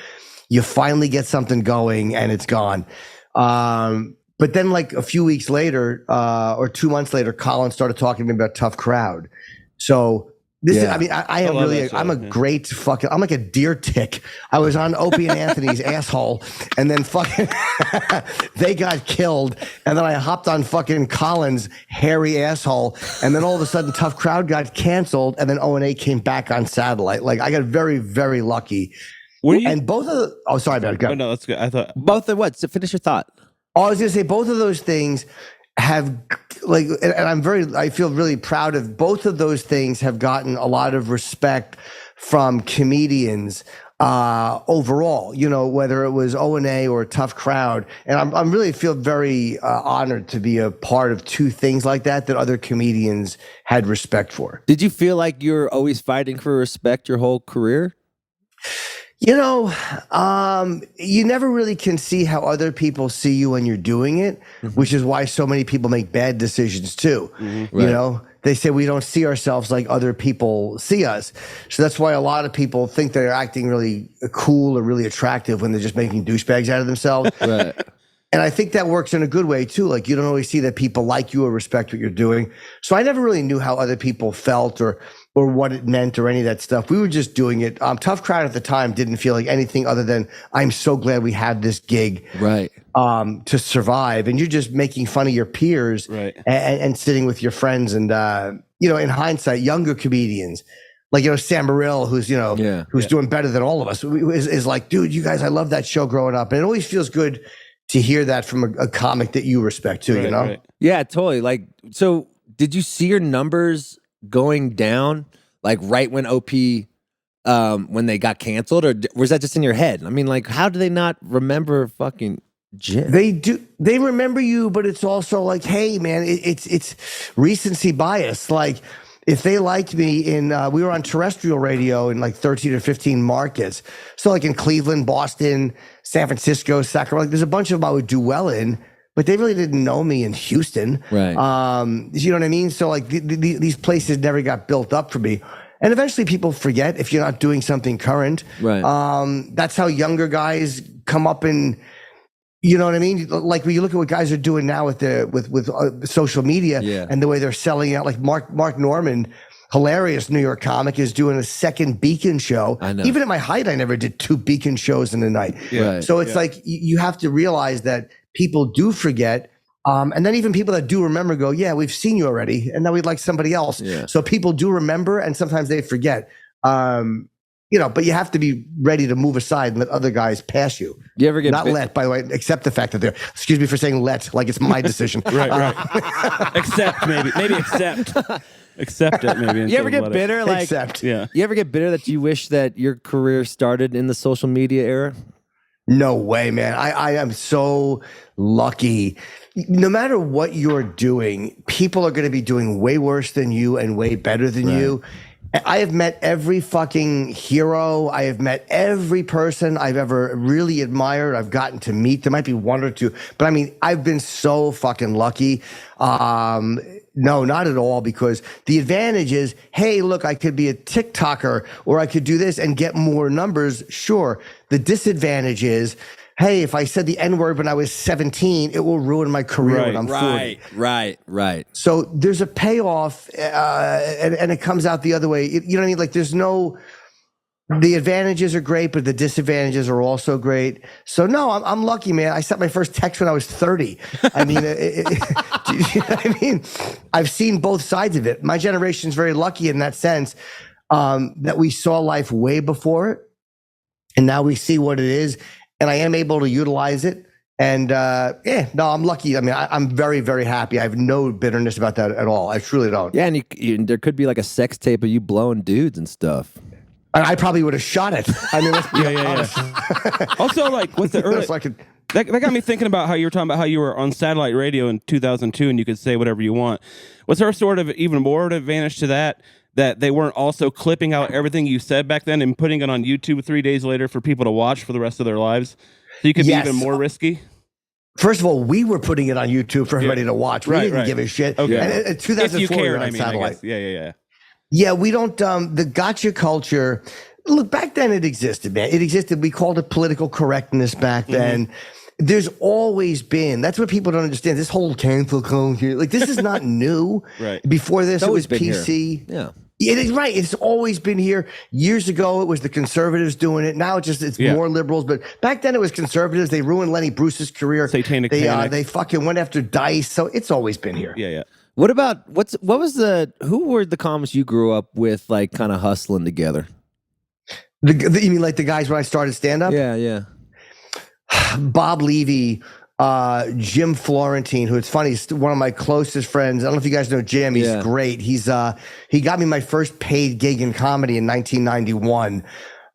You finally get something going and it's gone. But then like a few weeks later or 2 months later, Colin started talking to me about Tough Crowd. So this is, I mean, I am really, I'm a great fucking, I'm like a deer tick. I was on Opie and Anthony's asshole and then fucking, they got killed. And then I hopped on fucking Colin's hairy asshole. And then all of a sudden Tough Crowd got canceled. And then O&A came back on satellite. Like I got very, very lucky. And both of the, sorry, man. Go. Oh, no, that's good. I thought both of what? So finish your thought. I was going to say both of those things have and I feel really proud of both of those things. Have gotten a lot of respect from comedians overall, whether it was O&A or a Tough Crowd. And I'm really feel very honored to be a part of two things like that other comedians had respect for. Did you feel like you're always fighting for respect your whole career? You never really can see how other people see you when you're doing it, which is why so many people make bad decisions too. Right. They say we don't see ourselves like other people see us. So that's why a lot of people think they're acting really cool or really attractive when they're just making douchebags out of themselves. Right. And I think that works in a good way too. Like you don't always see that people like you or respect what you're doing. So I never really knew how other people felt or what it meant or any of that stuff. We were just doing it. Tough Crowd at the time didn't feel like anything other than I'm so glad we had this gig, right? To survive, and you're just making fun of your peers, right? And sitting with your friends, and in hindsight, younger comedians like Sam Morril, who's doing better than all of us, is like, dude, you guys, I love that show growing up, and it always feels good to hear that from a comic that you respect too. Right. Yeah, totally. Like, so did you see your numbers going down like right when OP when they got canceled, or was that just in your head? I mean, like, how do they not remember fucking Jim? They do. They remember you, but it's also like, hey man, it's recency bias. Like if they liked me we were on terrestrial radio in like 13 or 15 markets. So like in Cleveland, Boston, San Francisco, Sacramento, like there's a bunch of them I would do well in, but they really didn't know me in Houston. Right. You know what I mean? So like these places never got built up for me. And eventually people forget if you're not doing something current. Right. That's how younger guys come up and, you know what I mean? Like when you look at what guys are doing now with social media and the way they're selling out, like Mark Norman, hilarious New York comic, is doing a second Beacon show. I know. Even at my height, I never did 2 Beacon shows in a night. Yeah. So it's like you have to realize that people do forget. And then even people that do remember go, yeah, we've seen you already. And now we'd like somebody else. Yeah. So people do remember and sometimes they forget. But you have to be ready to move aside and let other guys pass you. You ever get not let, by the way, accept the fact that they're, excuse me for saying let, like it's my decision. right. Accept, maybe accept. Accept it, maybe. You ever get bitter? Like, accept. Yeah. You ever get bitter that you wish that your career started in the social media era? No way, man. I am so lucky. No matter what you're doing, people are going to be doing way worse than you and way better than you. I have met every fucking hero. I have met every person I've ever really admired. I've gotten to meet. There might be one or two, but I mean, I've been so fucking lucky. No, not at all, because the advantage is, hey, look, I could be a TikToker or I could do this and get more numbers. Sure. The disadvantage is, hey, if I said the N-word when I was 17, it will ruin my career when I'm 40. Right. So there's a payoff, and it comes out the other way. You know what I mean? Like the advantages are great, but the disadvantages are also great. So no, I'm lucky, man. I sent my first text when I was 30. I mean, do you know what I mean? I've seen both sides of it. My generation's very lucky in that sense, that we saw life way before it, and now we see what it is. And I am able to utilize it. And I'm lucky. I mean, I'm very, very happy. I have no bitterness about that at all. I truly don't. Yeah, and there could be like a sex tape of you blowing dudes and stuff. I probably would have shot it. I mean, let's be honest. Also, like with the early, that got me thinking about how you were talking about how you were on satellite radio in 2002 and you could say whatever you want. Was there sort of even more advantage to that they weren't also clipping out everything you said back then and putting it on YouTube 3 days later for people to watch for the rest of their lives? So you could be even more risky? First of all, we were putting it on YouTube for everybody to watch. We didn't give a shit. Okay. And in 2004, if you cared, on satellite. Yeah. Yeah, we don't, the gotcha culture, look, back then it existed, man. It existed. We called it political correctness back then. There's always been, that's what people don't understand, this whole cancel culture, like this is not new. Right. Before this, it was PC. Here. Yeah. It is right. It's always been here. Years ago, it was the conservatives doing it. Now it's more liberals. But back then, it was conservatives. They ruined Lenny Bruce's career. Satanic panic. They fucking went after Dice. So it's always been here. Yeah. What about who were the comics you grew up with, like kind of hustling together? You mean like the guys when I started stand up? Yeah. Bob Levy, Jim Florentine, who it's funny, he's one of my closest friends. I don't know if you guys know Jim. He's great. He got me my first paid gig in comedy in 1991.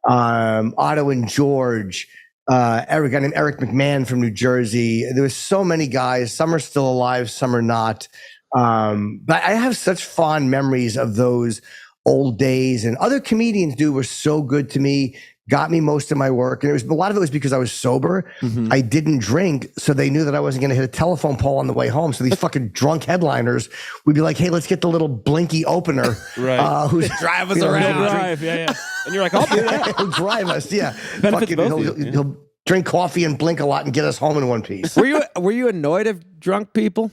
Otto and George, a guy named Eric McMahon from New Jersey. There was so many guys. Some are still alive, some are not. But I have such fond memories of those old days, and other comedians, dude, were so good to me. Got me most of my work. And a lot of it was because I was sober. Mm-hmm. I didn't drink. So they knew that I wasn't going to hit a telephone pole on the way home. So these fucking drunk headliners would be like, hey, let's get the little blinky opener. Right. Who's drive us around. Drive, yeah. And you're like, I'll do that. He'll drive us. Yeah. He'll drink coffee and blink a lot and get us home in one piece. Were you annoyed of drunk people?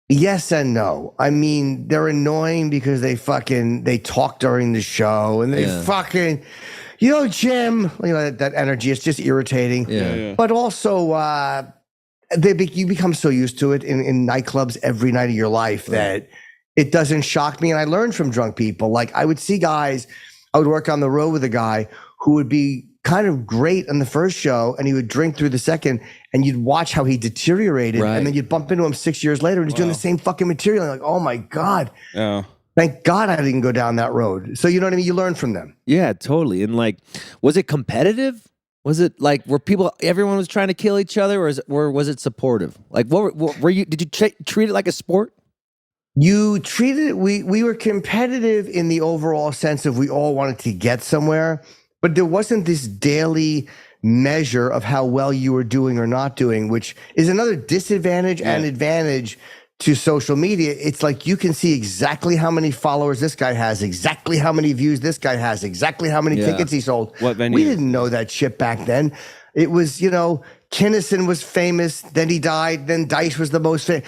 Yes and no. I mean, they're annoying because they talk during the show and they fucking, Jim, that energy. It's just irritating. Yeah. But also, you become so used to it in nightclubs every night of your life that it doesn't shock me. And I learned from drunk people. Like I would see guys, I would work on the road with a guy who would be kind of great on the first show and he would drink through the second and you'd watch how he deteriorated. Right. And then you'd bump into him 6 years later and he's doing the same fucking material. And you're like, oh my God. Yeah. Thank God I didn't go down that road. So you know what I mean? You learn from them. Yeah, totally. And like, was it competitive? Was it like, everyone was trying to kill each other or was it supportive? Like what were you, did you treat it like a sport? You treated it, we were competitive in the overall sense of we all wanted to get somewhere. But there wasn't this daily measure of how well you were doing or not doing, which is another disadvantage and advantage to social media. It's like you can see exactly how many followers this guy has, exactly how many views this guy has, exactly how many tickets he sold. What venue? We didn't know that shit back then. It was, Kinnison was famous, then he died, then Dice was the most famous.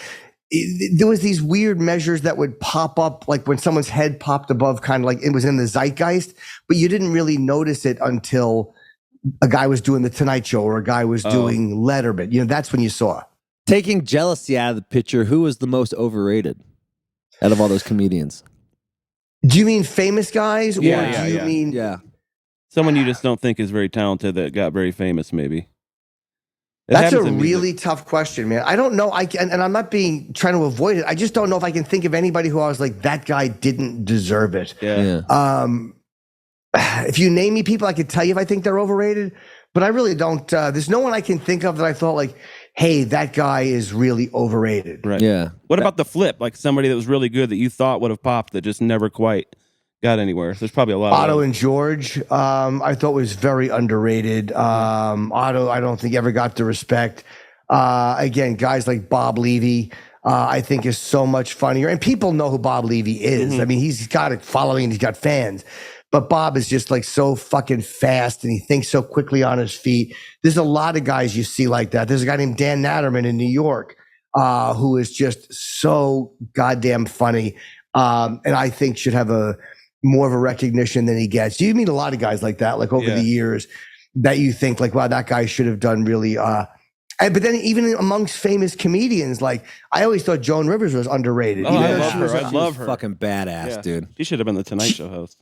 There was these weird measures that would pop up, like when someone's head popped above, kind of like it was in the zeitgeist, but you didn't really notice it until a guy was doing the Tonight Show or a guy was doing Letterman. That's when you saw. Taking jealousy out of the picture, who was the most overrated out of all those comedians? Do you mean famous guys? Yeah, or do you mean someone you just don't think is very talented that got very famous, maybe? That's a really tough question, man. I don't know. And I'm not trying to avoid it. I just don't know if I can think of anybody who I was like, that guy didn't deserve it. Yeah. If you name me people, I could tell you if I think they're overrated, but I really don't. There's no one I can think of that I thought like, hey, that guy is really overrated. Right. Yeah. What about the flip? Like somebody that was really good that you thought would have popped that just never quite got anywhere. So there's probably a lot of Otto and George, I thought was very underrated. Otto, I don't think ever got the respect. Again, guys like Bob Levy, I think is so much funnier. And people know who Bob Levy is. Mm-hmm. I mean, he's got a following, he's got fans. But Bob is just like so fucking fast and he thinks so quickly on his feet. There's a lot of guys you see like that. There's a guy named Dan Natterman in New York who is just so goddamn funny and I think should have more of a recognition than he gets. You meet a lot of guys like that, like over the years that you think like, wow, that guy should have done really. But then even amongst famous comedians, like I always thought Joan Rivers was underrated. Oh, I love her. I love her. Fucking badass, dude. She should have been the Tonight Show host.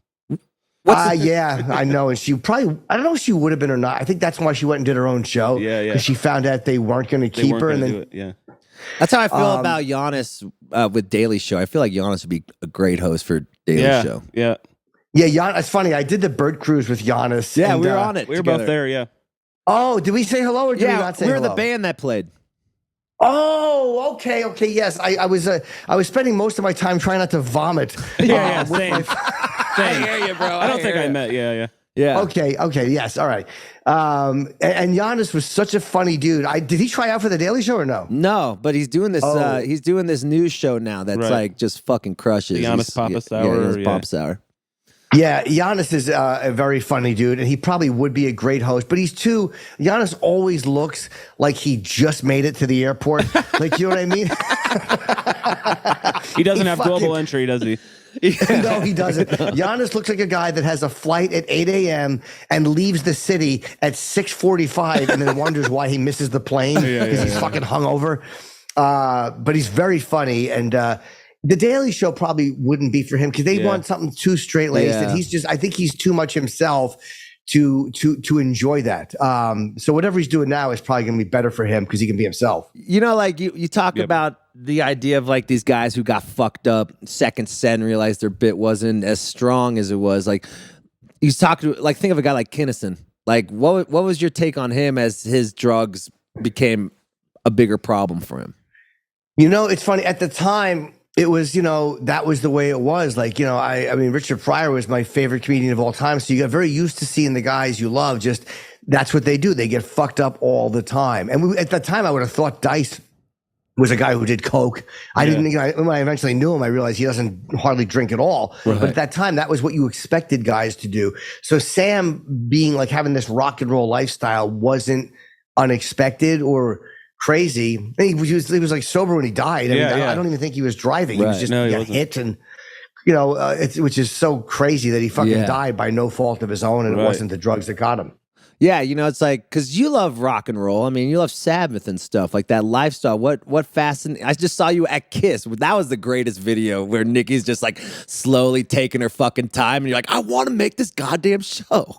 Yeah, I know. And she probably, I don't know if she would have been or not. I think that's why she went and did her own show. Yeah. Because she found out they weren't going to keep her. And then, that's how I feel about Giannis with Daily Show. I feel like Giannis would be a great host for Daily Show. Yeah. Yeah, it's funny. I did the bird cruise with Giannis. Yeah, we were on it. We were both there, yeah. Oh, did we say hello or did we not say hello? We were the band that played. Oh, okay. Yes, I was spending most of my time trying not to vomit. Same. Same. I hear you, bro. I don't think I met. Yeah. Okay. Yes. All right. And Giannis was such a funny dude. Did he try out for the Daily Show or no? No, but he's doing this. He's doing this news show now that's like just fucking crushes. The Giannis Papa Sour. Yeah, Papa Sour. Yeah, Giannis is a very funny dude, and he probably would be a great host. But Giannis always looks like he just made it to the airport. Like, you know what I mean? He doesn't have global entry, does he? No, he doesn't. Giannis looks like a guy that has a flight at 8 a.m. and leaves the city at 6:45 and then wonders why he misses the plane because he's fucking hungover. But he's very funny. And The Daily Show probably wouldn't be for him because they want something too straight-laced. And I think he's too much himself to enjoy that. So whatever he's doing now is probably going to be better for him because he can be himself. You know, like you talk about the idea of like these guys who got fucked up second set and realized their bit wasn't as strong as it was. Like you talk to, like, think of a guy like Kinnison. Like what was your take on him as his drugs became a bigger problem for him? You know, it's funny. At the time, it was, that was the way it was. Like, I mean, Richard Pryor was my favorite comedian of all time. So you got very used to seeing the guys you love. Just that's what they do. They get fucked up all the time. And at that time, I would have thought Dice was a guy who did coke. I didn't. When I eventually knew him, I realized he doesn't hardly drink at all. Right. But at that time, that was what you expected guys to do. So Sam being like having this rock and roll lifestyle wasn't unexpected or crazy. He was like sober when he died. I don't even think he was driving. He was just hit, and which is so crazy that he fucking died by no fault of his own, and it wasn't the drugs that got him. Yeah, it's like, because you love rock and roll. I mean, you love Sabbath and stuff, like that lifestyle. What fascinating? I just saw you at Kiss. That was the greatest video where Nikki's just like slowly taking her fucking time, and you're like, I want to make this goddamn show.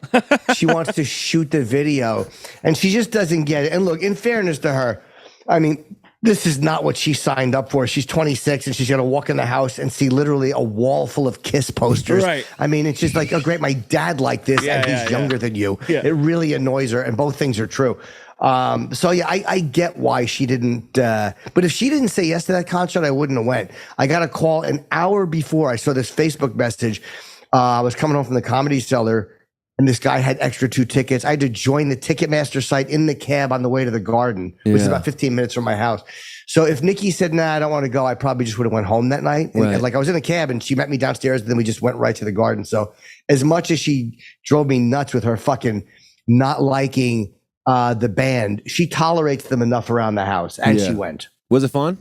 She wants to shoot the video, and she just doesn't get it. And look, in fairness to her, I mean, this is not what she signed up for. She's 26 and she's going to walk in the house and see literally a wall full of Kiss posters. Right. I mean, it's just like, oh, great, my dad liked this and he's younger than you. Yeah. It really annoys her, and both things are true. I get why she didn't. But if she didn't say yes to that concert, I wouldn't have went. I got a call an hour before. I saw this Facebook message. I was coming home from the Comedy Cellar, and this guy had extra 2 tickets. I had to join the Ticketmaster site in the cab on the way to the Garden, which is about 15 minutes from my house. So if Nikki said, nah, I don't want to go, I probably just would have went home that night. And, like, I was in the cab and she met me downstairs, and then we just went right to the Garden. So as much as she drove me nuts with her fucking not liking the band, she tolerates them enough around the house, and she went. Was it fun?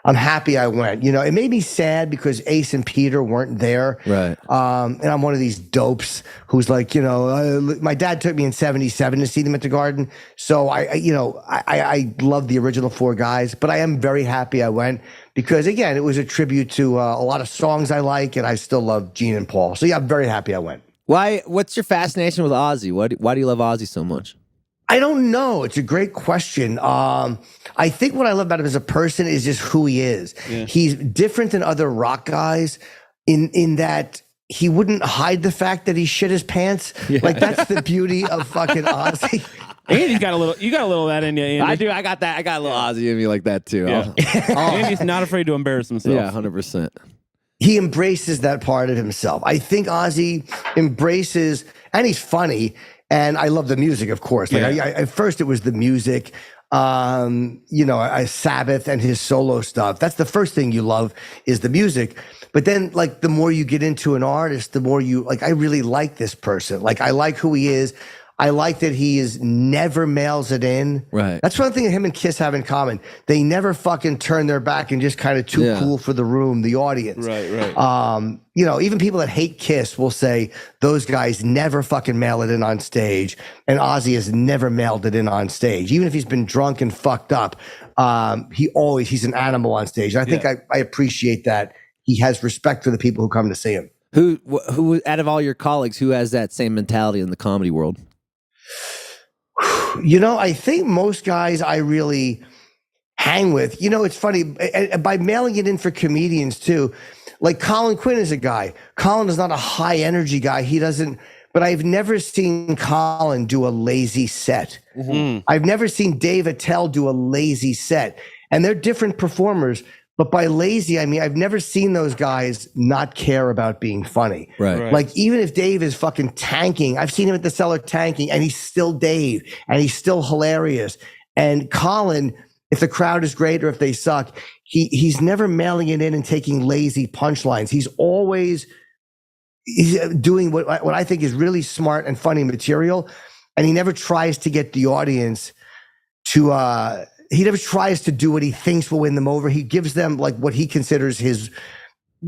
I'm happy I went. It made me sad because Ace and Peter weren't there. Right. And I'm one of these dopes who's like, my dad took me in 77 to see them at the Garden. So I love the original 4 guys, but I am very happy I went because, again, it was a tribute to a lot of songs I like, and I still love Gene and Paul. So yeah, I'm very happy I went. Why? What's your fascination with Ozzy? Why do you love Ozzy so much? I don't know. It's a great question. I think what I love about him as a person is just who he is. Yeah. He's different than other rock guys in that he wouldn't hide the fact that he shit his pants. Yeah. Like, that's the beauty of fucking Ozzy. And you got a little of that in you, Andy. I do. I got that. I got a little Ozzy in me like that too. Yeah. Andy's not afraid to embarrass himself. Yeah, 100%. He embraces that part of himself. I think Ozzy embraces, and he's funny. And I love the music, of course. Like at first it was the music, Sabbath and his solo stuff. That's the first thing you love is the music. But then, like, the more you get into an artist, the more you, like, I really like this person. Like, I like who he is. I like that he never mails it in. Right. That's one thing that him and Kiss have in common. They never fucking turn their back and just kind of too cool for the room, the audience. Right. Even people that hate Kiss will say those guys never fucking mail it in on stage. And Ozzy has never mailed it in on stage. Even if he's been drunk and fucked up, he's an animal on stage. And I think I appreciate that. He has respect for the people who come to see him. Who out of all your colleagues, who has that same mentality in the comedy world? I think most guys I really hang with, it's funny, by mailing it in for comedians too, like Colin Quinn is a guy. Colin is not a high energy guy. He doesn't, but I've never seen Colin do a lazy set. Mm-hmm. I've never seen Dave Attell do a lazy set. And they're different performers. But by lazy, I mean, I've never seen those guys not care about being funny. Right. Like, even if Dave is fucking tanking, I've seen him at the Cellar tanking, and he's still Dave, and he's still hilarious. And Colin, if the crowd is great or if they suck, he's never mailing it in and taking lazy punchlines. He's always doing what I think is really smart and funny material, and he never tries to get the audience he never tries to do what he thinks will win them over. He gives them like what he considers his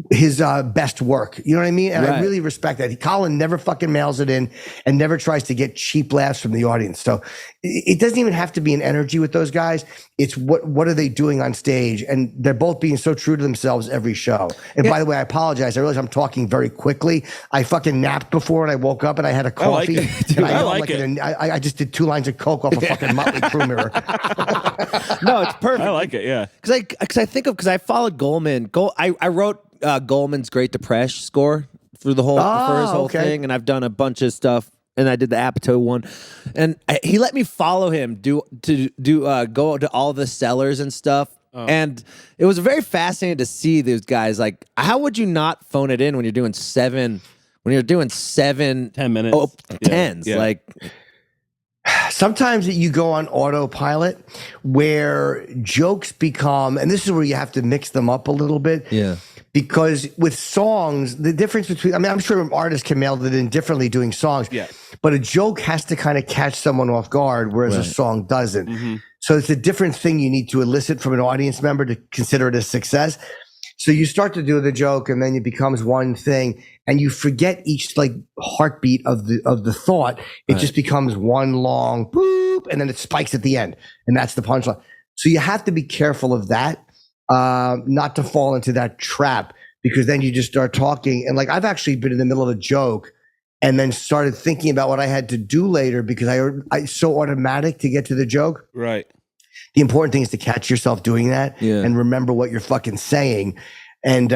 his best work. You know what I mean? And Right. I really respect that. Colin never fucking mails it in and never tries to get cheap laughs from the audience. So it doesn't even have to be an energy with those guys. It's what are they doing on stage? And they're both being so true to themselves every show. And by the way, I apologize. I realize I'm talking very quickly. I fucking napped before and I woke up and I had a coffee. I like it. I just did 2 lines of coke off a fucking Motley Crue mirror. No, it's perfect. I like it. Yeah. Because I followed Goldman. I wrote Goldman's Great Depression score through the whole for his whole thing, and I've done a bunch of stuff. And I did the Apatow one, and he let me follow him go to all the sellers and stuff. And it was very fascinating to see those guys. Like, how would you not phone it in when you're doing 7 10 minutes. tens? Yeah. Like, Sometimes you go on autopilot where jokes become, and this is where you have to mix them up a little bit. yeah. Because with songs, the difference between, I mean, I'm sure artists can mail it in differently doing songs, but a joke has to kind of catch someone off guard, whereas a song doesn't. Mm-hmm. So it's a different thing you need to elicit from an audience member to consider it a success. So you start to do the joke and then it becomes one thing and you forget each like heartbeat of the thought. It just becomes one long boop and then it spikes at the end. And that's the punchline. So you have to be careful of that. Not to fall into that trap, because then you just start talking. And like, I've actually been in the middle of a joke and then started thinking about what I had to do later because I so automatic to get to the joke. Right. The important thing is to catch yourself doing that and remember what you're fucking saying. And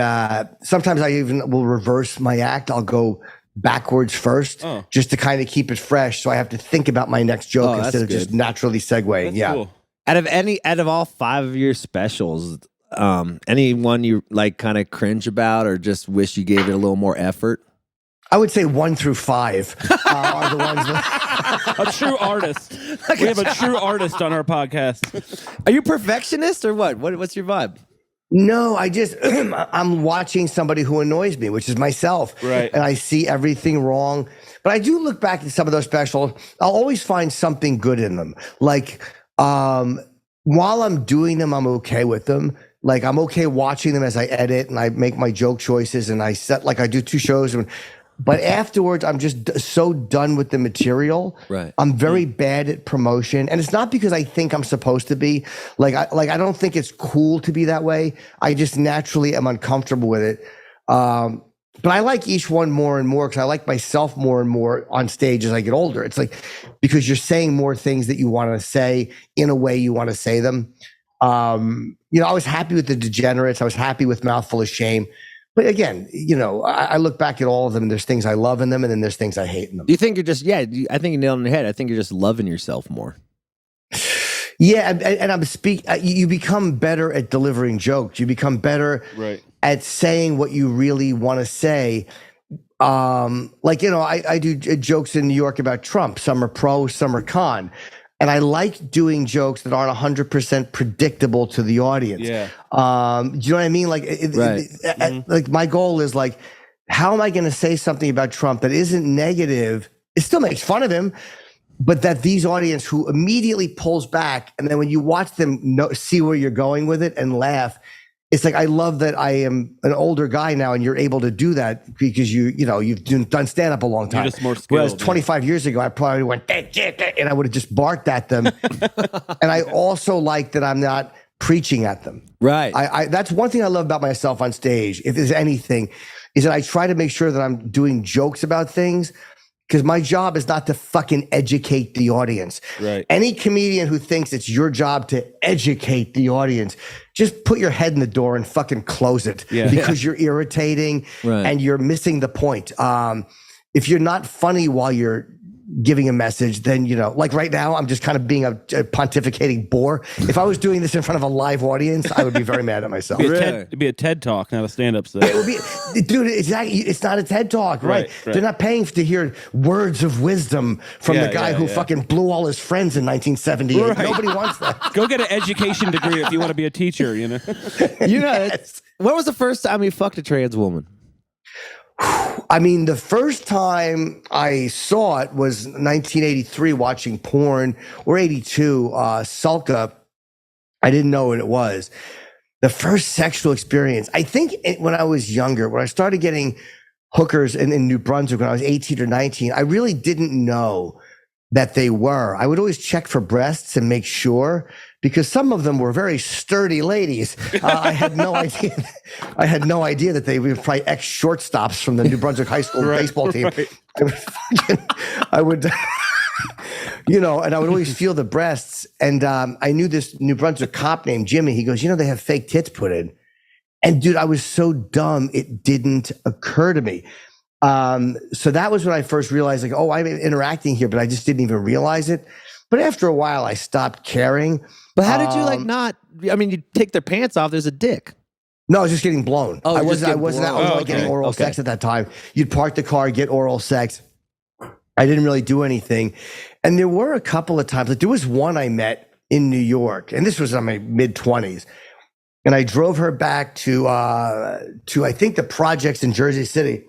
sometimes I even will reverse my act. I'll go backwards first just to kind of keep it fresh. So I have to think about my next joke instead of just naturally segueing. That's cool. Out of all 5 of your specials, anyone you like kind of cringe about or just wish you gave it a little more effort? I would say 1 through 5 are the ones that A true artist. We have a true artist on our podcast. Are you perfectionist or what? What's your vibe? No, I just, I'm watching somebody who annoys me, which is myself. Right. And I see everything wrong. But I do look back at some of those specials. I'll always find something good in them. Like, while I'm doing them, I'm okay with them. Like, I'm okay watching them as I edit and I make my joke choices and I do 2 shows. But afterwards, I'm just so done with the material. Right. I'm very bad at promotion. And it's not because I think I'm supposed to be. I don't think it's cool to be that way. I just naturally am uncomfortable with it. But I like each one more and more because I like myself more and more on stage as I get older. It's like, because you're saying more things that you want to say in a way you want to say them. I was happy with the Degenerates. I was happy with Mouthful of Shame. But again, I look back at all of them and there's things I love in them and then there's things I hate in them. Do you think you're just, I think you nailed it on the head. I think you're just loving yourself more. Yeah. And you become better at delivering jokes. You become better at saying what you really want to say. I do jokes in New York about Trump. Some are pro, some are con. And I like doing jokes that aren't 100% predictable to the audience. Yeah. Do you know what I mean? Like, like my goal is like, how am I going to say something about Trump that isn't negative? It still makes fun of him, but that these audience who immediately pulls back, and then when you watch them see where you're going with it and laugh, it's like, I love that I am an older guy now and you're able to do that because you've done stand up a long time. You're just more skilled. Whereas 25 years ago, I probably went, and I would have just barked at them. And I also like that I'm not preaching at them. Right. That's one thing I love about myself on stage, if there's anything, is that I try to make sure that I'm doing jokes about things. Because my job is not to fucking educate the audience. Right. Any comedian who thinks it's your job to educate the audience, just put your head in the door and fucking close it. Yeah. Because you're irritating and you're missing the point. If you're not funny while you're giving a message, then, like right now, I'm just kind of being a pontificating bore. If I was doing this in front of a live audience, I would be very mad at myself. It'd be a TED Talk, not a stand-up set. It would be, dude, exactly. It's not a TED Talk, right? They're not paying to hear words of wisdom from the guy who fucking blew all his friends in 1978. Right. Nobody wants that. Go get an education degree if you want to be a teacher, When was the first time you fucked a trans woman? I mean, the first time I saw it was 1983 watching porn, or 82, Sulka. I didn't know what it was. The first sexual experience, I think when I was younger, when I started getting hookers in New Brunswick when I was 18 or 19, I really didn't know that they were. I would always check for breasts and make sure, because some of them were very sturdy ladies. I had no idea. I had no idea that they were probably ex-shortstops from the New Brunswick High School baseball team. Right. I would and I would always feel the breasts. And I knew this New Brunswick cop named Jimmy. He goes, they have fake tits put in. And dude, I was so dumb, it didn't occur to me. So that was when I first realized, like, oh, I'm interacting here, but I just didn't even realize it. But after a while, I stopped caring. But how did you not? I mean, you take their pants off. There's a dick. No, I was just getting blown. Oh, I wasn't getting oral Okay. sex at that time. You'd park the car, get oral sex. I didn't really do anything. And there were a couple of times, like there was one I met in New York, and this was in my mid-20s. And I drove her back to I think the projects in Jersey City.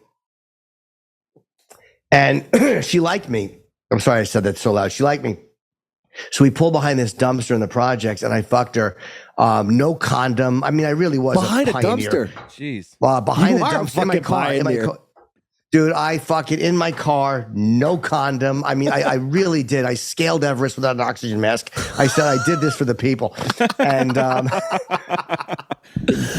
And she liked me. I'm sorry I said that so loud. She liked me. So we pulled behind this dumpster in the projects, and I fucked her. No condom. I mean, I really was behind a pioneer. dumpster. Jeez. Behind You the are dumpster in my fucking car. Dude, I fucking in my car, no condom. I mean, I really did. I scaled Everest without an oxygen mask. I said I did this for the people. And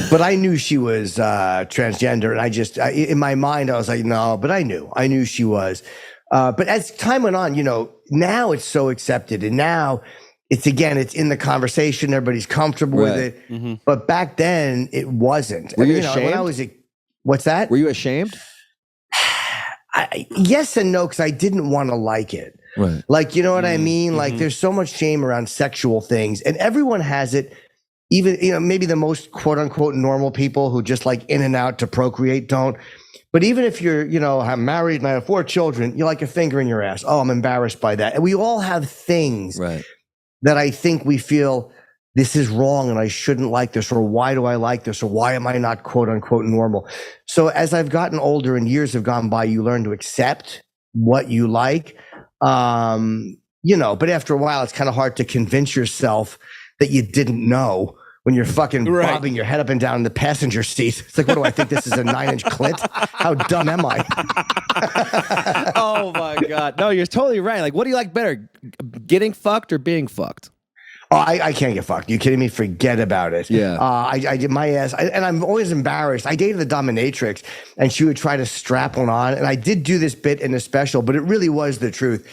but I knew she was transgender, and I just in my mind I was like, no, but I knew she was. But as time went on, now it's so accepted, and now it's in the conversation. Everybody's comfortable with it. Mm-hmm. But back then it wasn't. Were you ashamed? When I was what's that? Were you ashamed? Yes and no, because I didn't want to like it. Right. Like, you know what I mean? Like, there's so much shame around sexual things, and everyone has it. Even, maybe the most quote unquote normal people who just like in and out to procreate don't. But even if you're, I'm married and I have 4 children, you like a finger in your ass. Oh, I'm embarrassed by that. And we all have things that I think we feel this is wrong and I shouldn't like this, or why do I like this, or why am I not quote unquote normal? So as I've gotten older and years have gone by, you learn to accept what you like. But after a while, it's kind of hard to convince yourself that you didn't know when you're fucking bobbing your head up and down in the passenger seat. It's like, what do I think this is, a 9-inch clit? How dumb am I? Oh my God. No, you're totally right. Like, what do you like better? Getting fucked or being fucked? Oh, I can't get fucked. You kidding me? Forget about it. Yeah. I did my ass, and I'm always embarrassed. I dated a dominatrix, and she would try to strap one on, and I did do this bit in a special, but it really was the truth.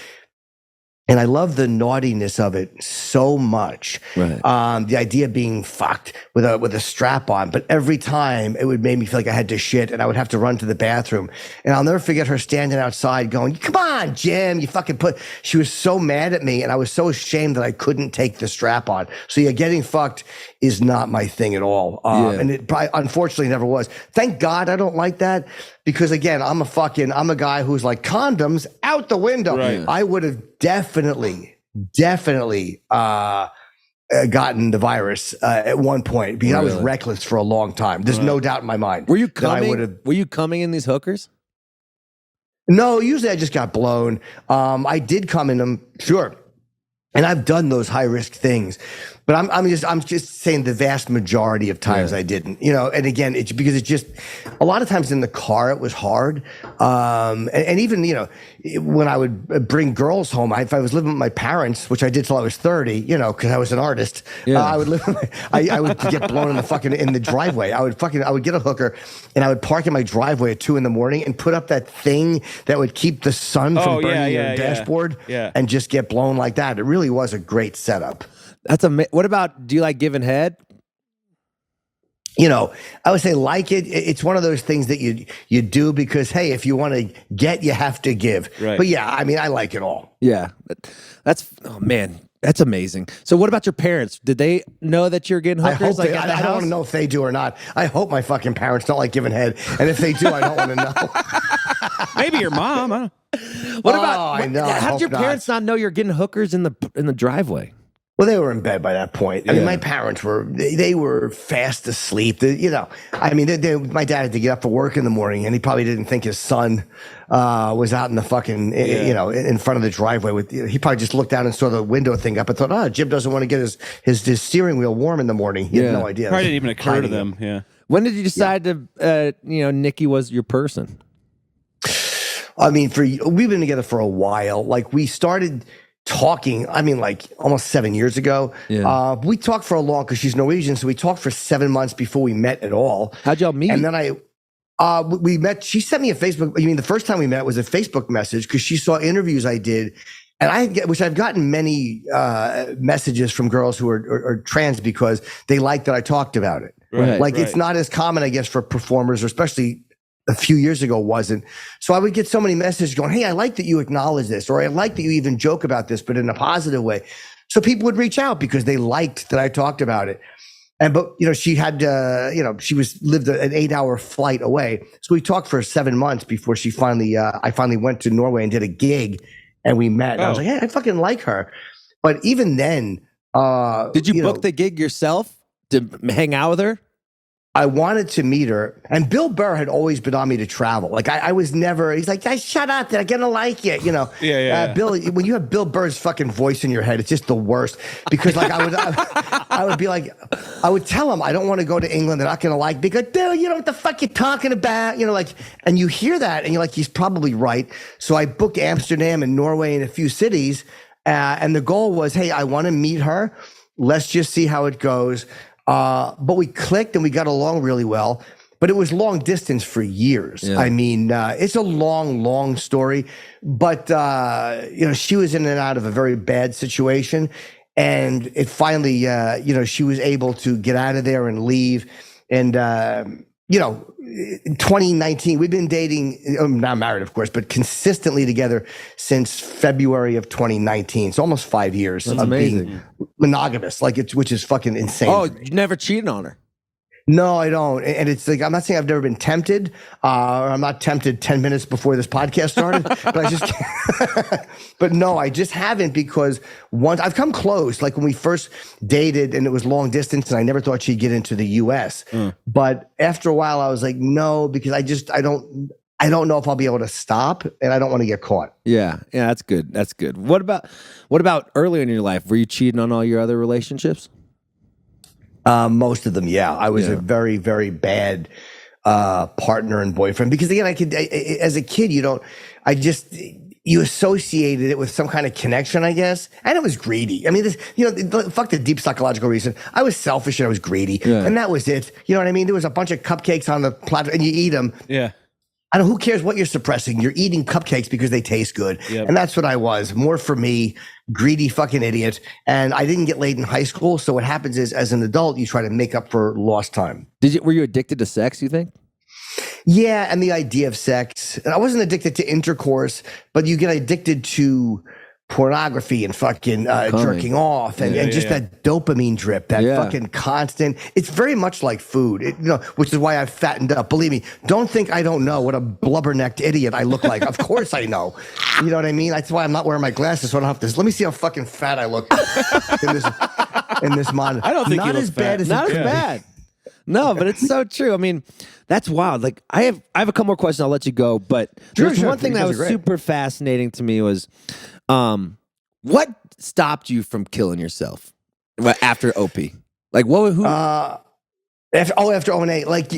And I love the naughtiness of it so much. Right. The idea of being fucked with a strap on, but every time it would make me feel like I had to shit, and I would have to run to the bathroom. And I'll never forget her standing outside going, "Come on, Jim, you fucking put." She was so mad at me, and I was so ashamed that I couldn't take the strap on. So yeah, getting fucked is not my thing at all. And it probably, unfortunately, never was. Thank God I don't like that. Because again, I'm a guy who's like, condoms out the window. Right. I would have definitely gotten the virus at one point, because I was reckless for a long time. There's no doubt in my mind. Were you coming? Were you coming in these hookers? No, usually I just got blown. I did come in them, sure. And I've done those high risk things, but I'm just saying the vast majority of times I didn't, and again, it's because it's just a lot of times in the car, it was hard. And even, when I would bring girls home, if I was living with my parents, which I did till I was 30, cause I was an artist, I would I would get blown in the driveway. I would get a hooker and I would park in my driveway at 2 a.m. and put up that thing that would keep the sun from burning your dashboard and just get blown like that. It really was a great setup. What about, do you like giving head? I would say it's one of those things that you do because, hey, if you want to get, you have to give. Right. But yeah, I mean, I like it all. Yeah. That's amazing. So what about your parents? Did they know that you're getting hookers? I don't want to know if they do or not. I hope my fucking parents don't like giving head. And if they do, I don't want to know. Maybe your mom. Huh? What about, how did your parents not know you're getting hookers in the driveway? Well, they were in bed by that point. I mean, my parents they were fast asleep. I mean, my dad had to get up for work in the morning, and he probably didn't think his son was out in the fucking, in front of the driveway. He probably just looked out and saw the window thing up and thought, oh, Jim doesn't want to get his steering wheel warm in the morning. He had no idea. Probably didn't even occur to them. Yeah. When did you decide to, Nikki was your person? I mean, we've been together for a while. Like, we started talking, I mean, like almost 7 years ago. Yeah. We talked for a long, because she's Norwegian, so we talked for 7 months before we met at all. How'd y'all meet? And then we met. She sent me a Facebook. I mean, the first time we met was a Facebook message, because she saw interviews I did, and which I've gotten many messages from girls who are trans, because they like that I talked about it. Right, it's not as common, I guess, for performers, or especially a few years ago wasn't. So I would get so many messages going, hey, I like that you acknowledge this, or I like that you even joke about this, but in a positive way. So people would reach out because they liked that I talked about it. But she had, she lived an 8-hour flight away. So we talked for 7 months before I finally went to Norway and did a gig, and we met. And I was like, hey, I fucking like her. But even then, did you book the gig yourself to hang out with her? I wanted to meet her, and Bill Burr had always been on me to travel. Like, I was never, he's like, hey, shut up, they're gonna like you, Bill, when you have Bill Burr's fucking voice in your head, it's just the worst, because like I would be like, I would tell him, I don't want to go to England, they're not gonna like me. Dude, you know what the fuck you're talking about, and you hear that, and you're like, he's probably right. So I booked Amsterdam and Norway and a few cities, and the goal was, hey, I want to meet her, let's just see how it goes. But we clicked and we got along really well, but it was long distance for years. Yeah. I mean, it's a long, long story, but, she was in and out of a very bad situation, and it finally, she was able to get out of there and leave. And, in 2019, we've been dating, not married, of course, but consistently together since February of 2019. It's almost 5 years. That's amazing. Being monogamous, which is fucking insane. Oh, you never cheated on her? No, I don't. And it's like, I'm not saying I've never been tempted, or I'm not tempted 10 minutes before this podcast started, but I just, but no, I just haven't, because once I've come close, like when we first dated and it was long distance, and I never thought she'd get into the US. But after a while I was like, no, because I don't know if I'll be able to stop, and I don't want to get caught. Yeah. That's good. That's good. What about earlier in your life? Were you cheating on all your other relationships? Most of them, yeah. I was a very, very bad partner and boyfriend, because again, as a kid, you associated it with some kind of connection, I guess, and it was greedy. I mean, fuck the deep psychological reason. I was selfish and I was greedy, and that was it. You know what I mean? There was a bunch of cupcakes on the platter, and you eat them. Yeah. I don't know, who cares what you're suppressing? You're eating cupcakes because they taste good. Yep. And that's what I was. More for me, greedy fucking idiot. And I didn't get laid in high school. So what happens is, as an adult, you try to make up for lost time. Were you addicted to sex, you think? Yeah, and the idea of sex. And I wasn't addicted to intercourse, but you get addicted to pornography and fucking jerking off and just that dopamine drip, that fucking constant. It's very much like food, which is why I've fattened up. Believe me, don't think I don't know what a blubber-necked idiot I look like. Of course I know. You know what I mean? That's why I'm not wearing my glasses, so I don't have to. Let me see how fucking fat I look in this monitor. I don't think not you as look bad fat. as not as bad. No, but it's so true. I mean, that's wild. Like, I have a couple more questions. I'll let you go. But there's one thing that was super fascinating to me was, what stopped you from killing yourself after OP? Like, who? After O&A, like,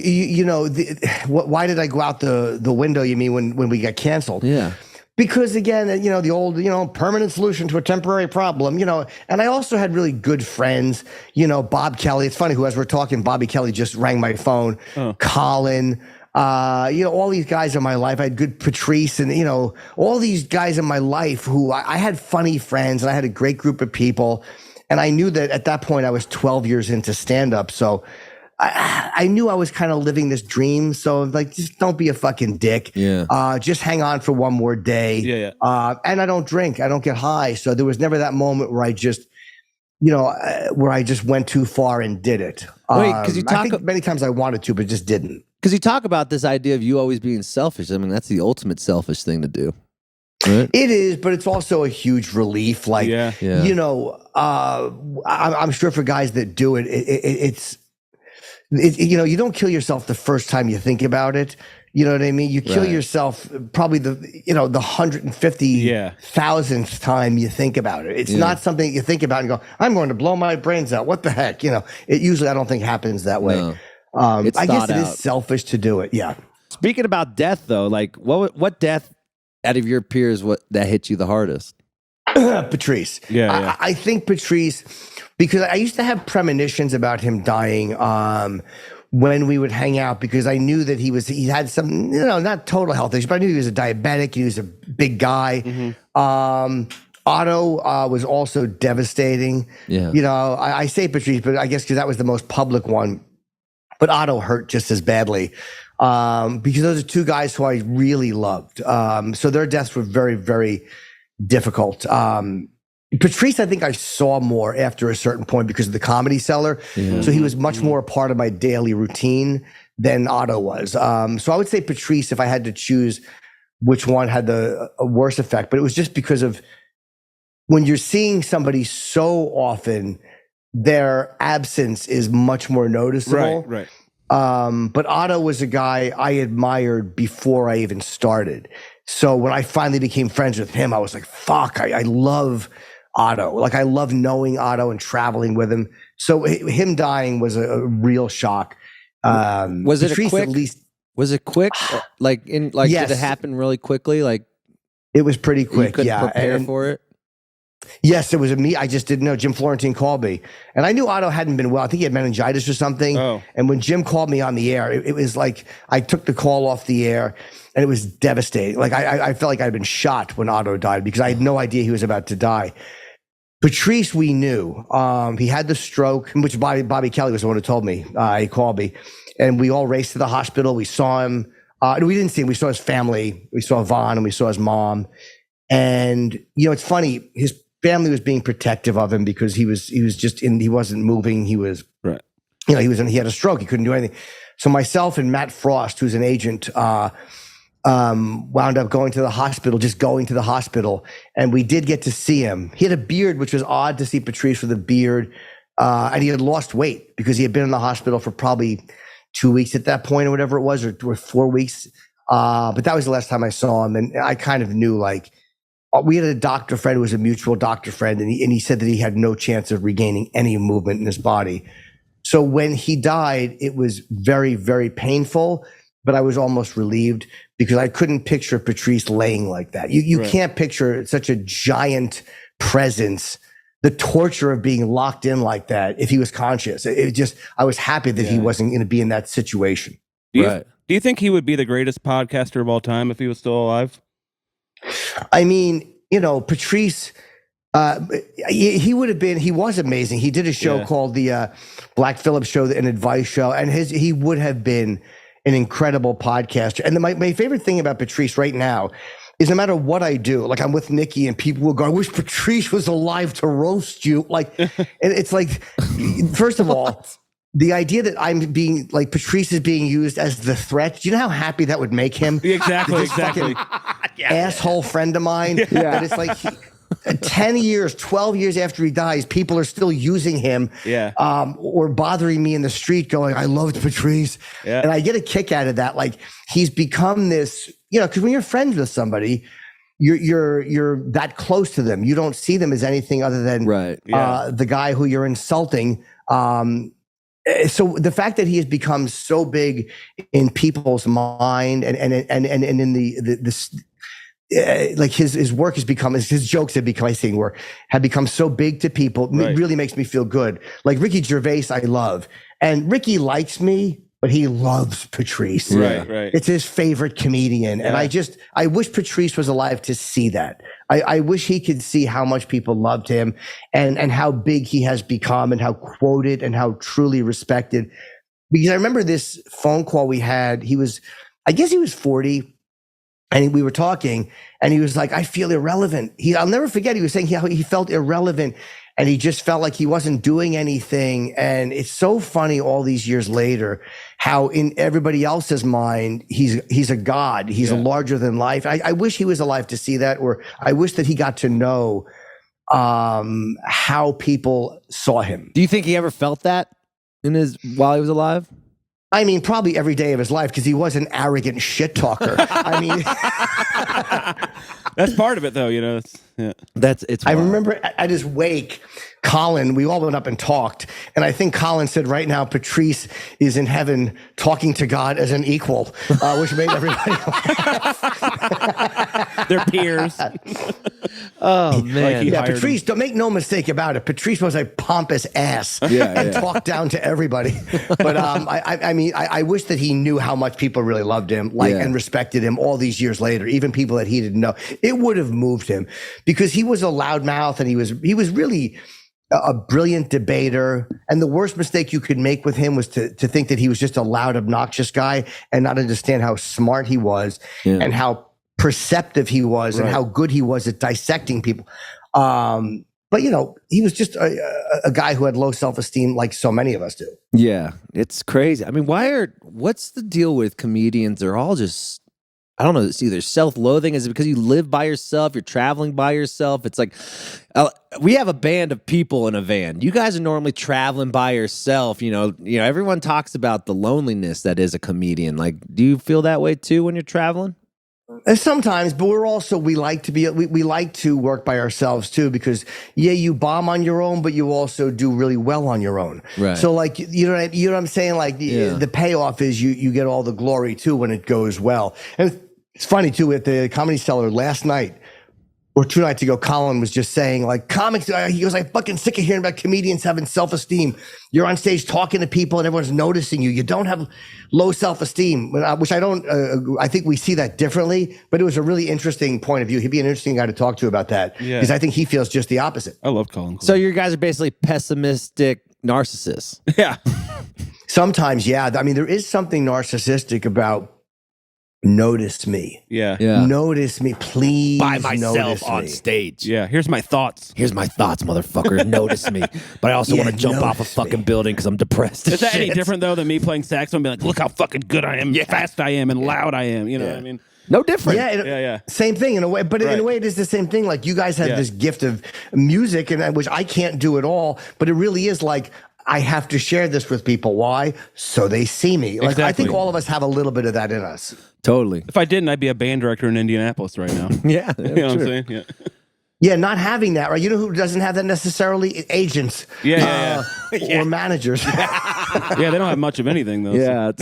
why did I go out the window? You mean when we got canceled? Yeah. Because again, the old, permanent solution to a temporary problem, and I also had really good friends, Bob Kelly. It's funny, as we're talking, Bobby Kelly just rang my phone, Colin, all these guys in my life. I had good Patrice and, all these guys in my life who I had funny friends, and I had a great group of people. And I knew that at that point I was 12 years into stand-up. So I knew I was kind of living this dream. So like, just don't be a fucking dick. Yeah. Just hang on for one more day. Yeah. And I don't drink. I don't get high. So there was never that moment where I just, where I just went too far and did it. Wait, because I think many times I wanted to, but just didn't. Because you talk about this idea of you always being selfish. I mean, that's the ultimate selfish thing to do. Right? It is, but it's also a huge relief. Like, Yeah. you know, I'm sure for guys that do it, it's you know, you don't kill yourself the first time you think about it. You know what I mean? You kill Right. yourself probably the 150,000th time you think about it. It's not something you think about and go, I'm going to blow my brains out. What the heck? You know, it usually I don't think happens that way. No. I guess thought it out. is selfish to do it. Yeah. Speaking about death, though, like what death out of your peers that hit you the hardest? Patrice. Yeah. I think Patrice, because I used to have premonitions about him dying when we would hang out, because I knew that he had some, you know, not total health issues, but I knew he was a diabetic. He was a big guy. Otto was also devastating. Yeah. You know, I say Patrice, but I guess because that was the most public one. But Otto hurt just as badly because those are two guys who I really loved. So their deaths were very, very difficult. Patrice, I think I saw more after a certain point because of the Comedy Cellar. Yeah. So he was much more a part of my daily routine than Otto was. So I would say Patrice, if I had to choose which one had a worse effect, but it was just because of when you're seeing somebody so often, their absence is much more noticeable. Right. But Otto was a guy I admired before I even started. So when I finally became friends with him, I was like, fuck, I love Otto. Like, I love knowing Otto and traveling with him. So him dying was a real shock. Was it Patrice, a quick? at least, Was it quick? Yes. Did it happen really quickly? Like, it was pretty quick. you couldn't Yeah. prepare for it? Yes, it was me. I just didn't know. Jim Florentine called me, and I knew Otto hadn't been well. I think he had meningitis or something. Oh. And when Jim called me on the air, it was like I took the call off the air, and it was devastating. Like I felt like I'd been shot when Otto died because I had no idea he was about to die. Patrice, we knew. He had the stroke, which Bobby Kelly was the one who told me. He called me, and we all raced to the hospital. We saw him. We didn't see him. We saw his family. We saw Vaughn, and we saw his mom. And you know, it's funny. His family was being protective of him because he wasn't moving. He was, Right. You know, he had a stroke. He couldn't do anything. So myself and Matt Frost, who's an agent, wound up going to the hospital, and we did get to see him. He had a beard, which was odd to see Patrice with a beard. And he had lost weight because he had been in the hospital for probably 2 weeks at that point or whatever it was, or 4 weeks. But that was the last time I saw him. And I kind of knew, like, we had a doctor friend who was a mutual doctor friend, and he said that he had no chance of regaining any movement in his body. So when he died, it was very, very painful, but I was almost relieved because I couldn't picture Patrice laying like that. You Right. can't picture such a giant presence, the torture of being locked in like that if he was conscious. I was happy that he wasn't going to be in that situation. Do you think he would be the greatest podcaster of all time if he was still alive? I mean, you know, Patrice, he would have been, he was amazing. He did a show called the Black Phillip Show, an advice show, and he would have been an incredible podcaster. And my favorite thing about Patrice right now is no matter what I do, like I'm with Nikki and people will go, I wish Patrice was alive to roast you. Like, and it's like, first of all, the idea that I'm being like Patrice is being used as the threat. Do you know how happy that would make him? Exactly. Asshole friend of mine. That it's like 10 years, 12 years after he dies, people are still using him. Or bothering me in the street going, I loved Patrice. And I get a kick out of that. Like, he's become this, you know, because when you're friends with somebody, you're that close to them. You don't see them as anything other than the guy who you're insulting. So the fact that he has become so big in people's mind and in the like his work has become, his jokes have become so big to people. It really makes me feel good. Like Ricky Gervais, I love, and Ricky likes me, but he loves Patrice. Right. It's his favorite comedian. And I wish Patrice was alive to see that. I wish he could see how much people loved him and how big he has become and how quoted and how truly respected. Because I remember this phone call we had. I guess he was 40. And we were talking, and he was like, I feel irrelevant. I'll never forget, he was saying how he felt irrelevant. and he just felt like he wasn't doing anything. And it's so funny all these years later how in everybody else's mind he's a god, he's a larger than life. I wish he was alive to see that, or I wish that he got to know how people saw him. Do you think he ever felt that while he was alive? I mean, probably every day of his life, because he was an arrogant shit talker. I mean, that's part of it, though. It's. I remember at his wake, Colin. We all went up and talked, and I think Colin said, "Right now, Patrice is in heaven talking to God as an equal," which made everybody laugh. Their peers. Oh man! Yeah, Patrice. Don't make no mistake about it. Patrice was a pompous ass and talked down to everybody. But I mean, I wish that he knew how much people really loved him, and respected him all these years later. Even people that he didn't know, it would have moved him because he was a loudmouth and he was really a brilliant debater. And the worst mistake you could make with him was to think that he was just a loud, obnoxious guy and not understand how smart he was and how perceptive he was and how good he was at dissecting people. But he was just a guy who had low self-esteem, like so many of us do. Yeah, it's crazy. I mean, what's the deal with comedians? They're all just, I don't know, it's either self-loathing. Is it because you live by yourself? You're traveling by yourself? It's like, we have a band of people in a van. You guys are normally traveling by yourself. Everyone talks about the loneliness that is a comedian. Like, do you feel that way too when you're traveling? Sometimes, but we like to work by ourselves too, because you bomb on your own, but you also do really well on your own. Right. So like, you know what I'm saying? Like the payoff is you get all the glory too when it goes well. And it's funny too, at the Comedy Cellar last night, or 2 nights ago, Colin was just saying, like, comics, he goes, I'm fucking sick of hearing about comedians having self-esteem. You're on stage talking to people and everyone's noticing you. You don't have low self-esteem, which I don't, I think we see that differently, but it was a really interesting point of view. He'd be an interesting guy to talk to about that, because I think he feels just the opposite. I love Colin. So you guys are basically pessimistic narcissists. Yeah. Sometimes, yeah. I mean, there is something narcissistic about notice me. Yeah. Notice me, please. By myself on me. stage. Yeah. Here's my thoughts. Here's my thoughts, motherfucker. Notice me. But I also want to jump off a fucking building because I'm depressed. Is that any different, though, than me playing saxophone and being like, look how fucking good I am, fast I am, and loud I am. You know what I mean? No different. Yeah. Same thing in a way, but in a way it is the same thing. Like, you guys have this gift of music, and which I can't do at all, but it really is like, I have to share this with people. Why? So they see me. Like, I think all of us have a little bit of that in us. Totally. If I didn't, I'd be a band director in Indianapolis right now. Yeah. You know what I'm saying? Yeah. Yeah, not having that, right? You know who doesn't have that necessarily? Agents. Or managers. Yeah, they don't have much of anything, though. Yeah.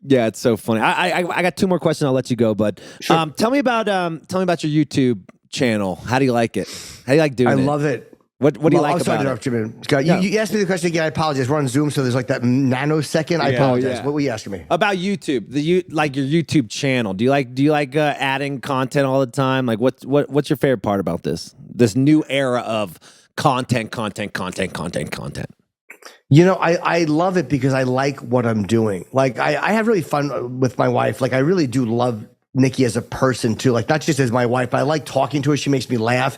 Yeah, it's so funny. I got 2 more questions. I'll let you go, but tell me about your YouTube channel. How do you like it? How do you like doing it? I love it. What do you like about it? Scott, you asked me the question again. I apologize. We're on Zoom, so there's like that nanosecond. I apologize. What were you asking me? About YouTube, your YouTube channel. Do you like adding content all the time? Like, what's your favorite part about this new era of content? I love it because I like what I'm doing. Like, I have really fun with my wife. Like, I really do love Nikki as a person too. Like, not just as my wife, but I like talking to her. She makes me laugh.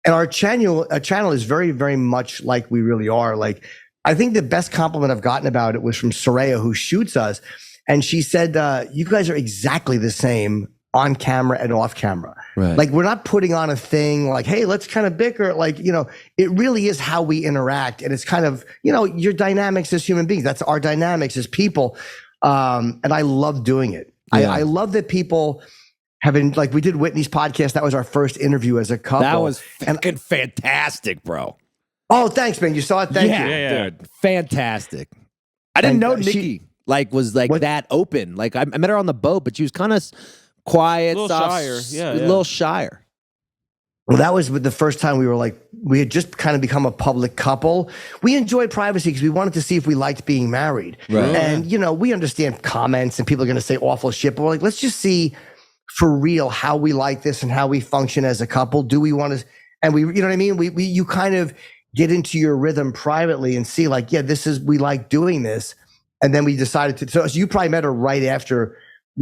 And our channel is very, very much like we really are. Like, I think the best compliment I've gotten about it was from Soraya, who shoots us. And she said, you guys are exactly the same on camera and off camera. Right. Like, we're not putting on a thing like, hey, let's kind of bicker. Like, it really is how we interact. And it's kind of, your dynamics as human beings. That's our dynamics as people. And I love doing it. Yeah. I love that people have been, like, we did Whitney's podcast. That was our first interview as a couple. That was fucking fantastic, bro. Oh, thanks, man. You saw it? Thank you. Yeah, dude. Fantastic. I didn't know Nikki was that open. Like, I met her on the boat, but she was kind of quiet, a little shyer. A little shyer. Well, that was the first time we had just kind of become a public couple. We enjoyed privacy because we wanted to see if we liked being married. Right. And, we understand comments and people are going to say awful shit, but we're like, let's just see for real how we like this and how we function as a couple. Do we want to, and you know what I mean? You kind of get into your rhythm privately and see, like, we like doing this. And then we decided to, so you probably met her right after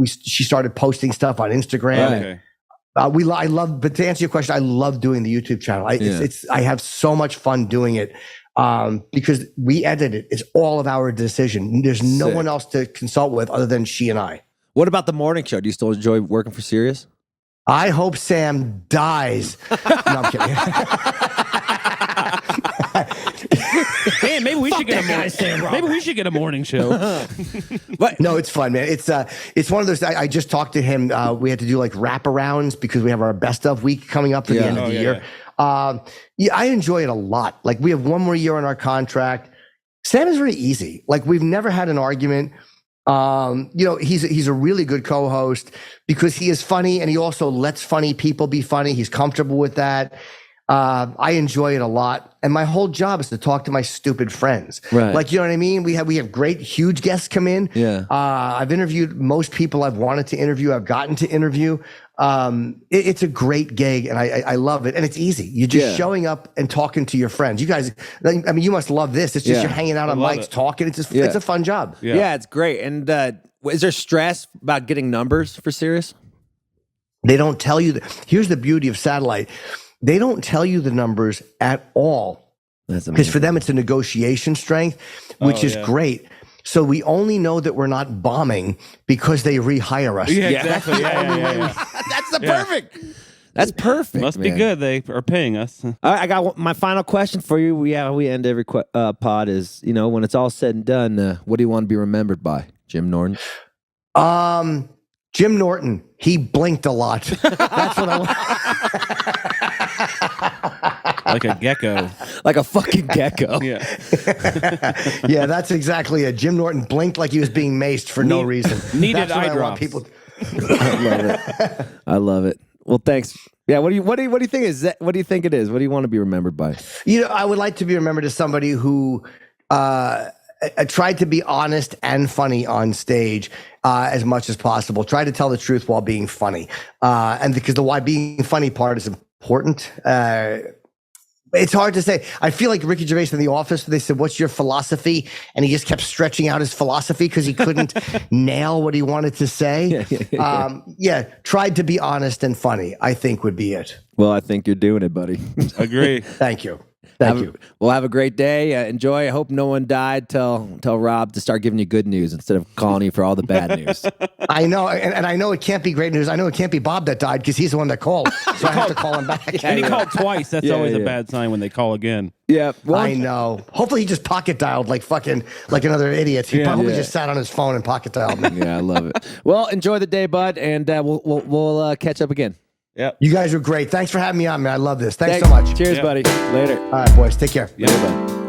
she started posting stuff on Instagram. Okay. I love, but to answer your question, I love doing the YouTube channel. I have so much fun doing it because we edit it. It's all of our decision. There's no one else to consult with other than she and I. What about the morning show? Do you still enjoy working for Sirius? I hope Sam dies. No, I'm kidding. Man, maybe we should get a maybe we should get a morning show. No, it's fun, man. It's one of those. I just talked to him. We had to do like wraparounds because we have our best of week coming up for the end of the year. Yeah, I enjoy it a lot. Like we have one more year on our contract. Sam is very easy. Like we've never had an argument. He's a really good co-host because he is funny and he also lets funny people be funny. He's comfortable with that. I enjoy it a lot. And my whole job is to talk to my stupid friends. Right. Like, you know what I mean? We have great, huge guests come in. Yeah. I've interviewed most people I've wanted to interview. I've gotten to interview. It's a great gig and I love it. And it's easy. You're just showing up and talking to your friends. You guys, I mean, you must love this. It's just you're hanging out on mics talking. It's just, it's a fun job. Yeah, it's great. And is there stress about getting numbers for Sirius? They don't tell you. Here's the beauty of satellite. They don't tell you the numbers at all. Because for them, it's a negotiation strength, which is great. So we only know that we're not bombing because they rehire us. Yeah, exactly. That's the perfect. That's perfect. Must be good. They are paying us. All right, I got my final question for you. We end every pod is, when it's all said and done, what do you want to be remembered by? Jim Norton? Jim Norton. He blinked a lot. That's what I want. Like a gecko. Like a fucking gecko. Yeah. Yeah, that's exactly it. Jim Norton blinked like he was being maced for no reason. Needed that's what eye I want drops. people. I love it. I love it. Well, thanks. Yeah, what do you think is that? What do you think it is? What do you want to be remembered by? I would like to be remembered as somebody who tried to be honest and funny on stage as much as possible. Try to tell the truth while being funny. And because the why being funny part is important. It's hard to say. I feel like Ricky Gervais in The Office, they said, "What's your philosophy?" And he just kept stretching out his philosophy because he couldn't nail what he wanted to say. Tried to be honest and funny, I think would be it. Well, I think you're doing it, buddy. Agree. Thank you. Thank you. Well, have a great day. Enjoy. I hope no one died. Tell Rob to start giving you good news instead of calling you for all the bad news. I know, and I know it can't be great news. I know it can't be Bob that died because he's the one that called. So I have to call him back. And he called twice. That's always a bad sign when they call again. Yeah. Well, I know. Hopefully he just pocket dialed like another idiot. He probably just sat on his phone and pocket dialed me. Yeah, I love it. Well, enjoy the day, bud, and we'll catch up again. Yep. You guys are great. Thanks for having me on, man. I love this. Thanks so much. Cheers, buddy. Later. All right, boys. Take care. Later, bud.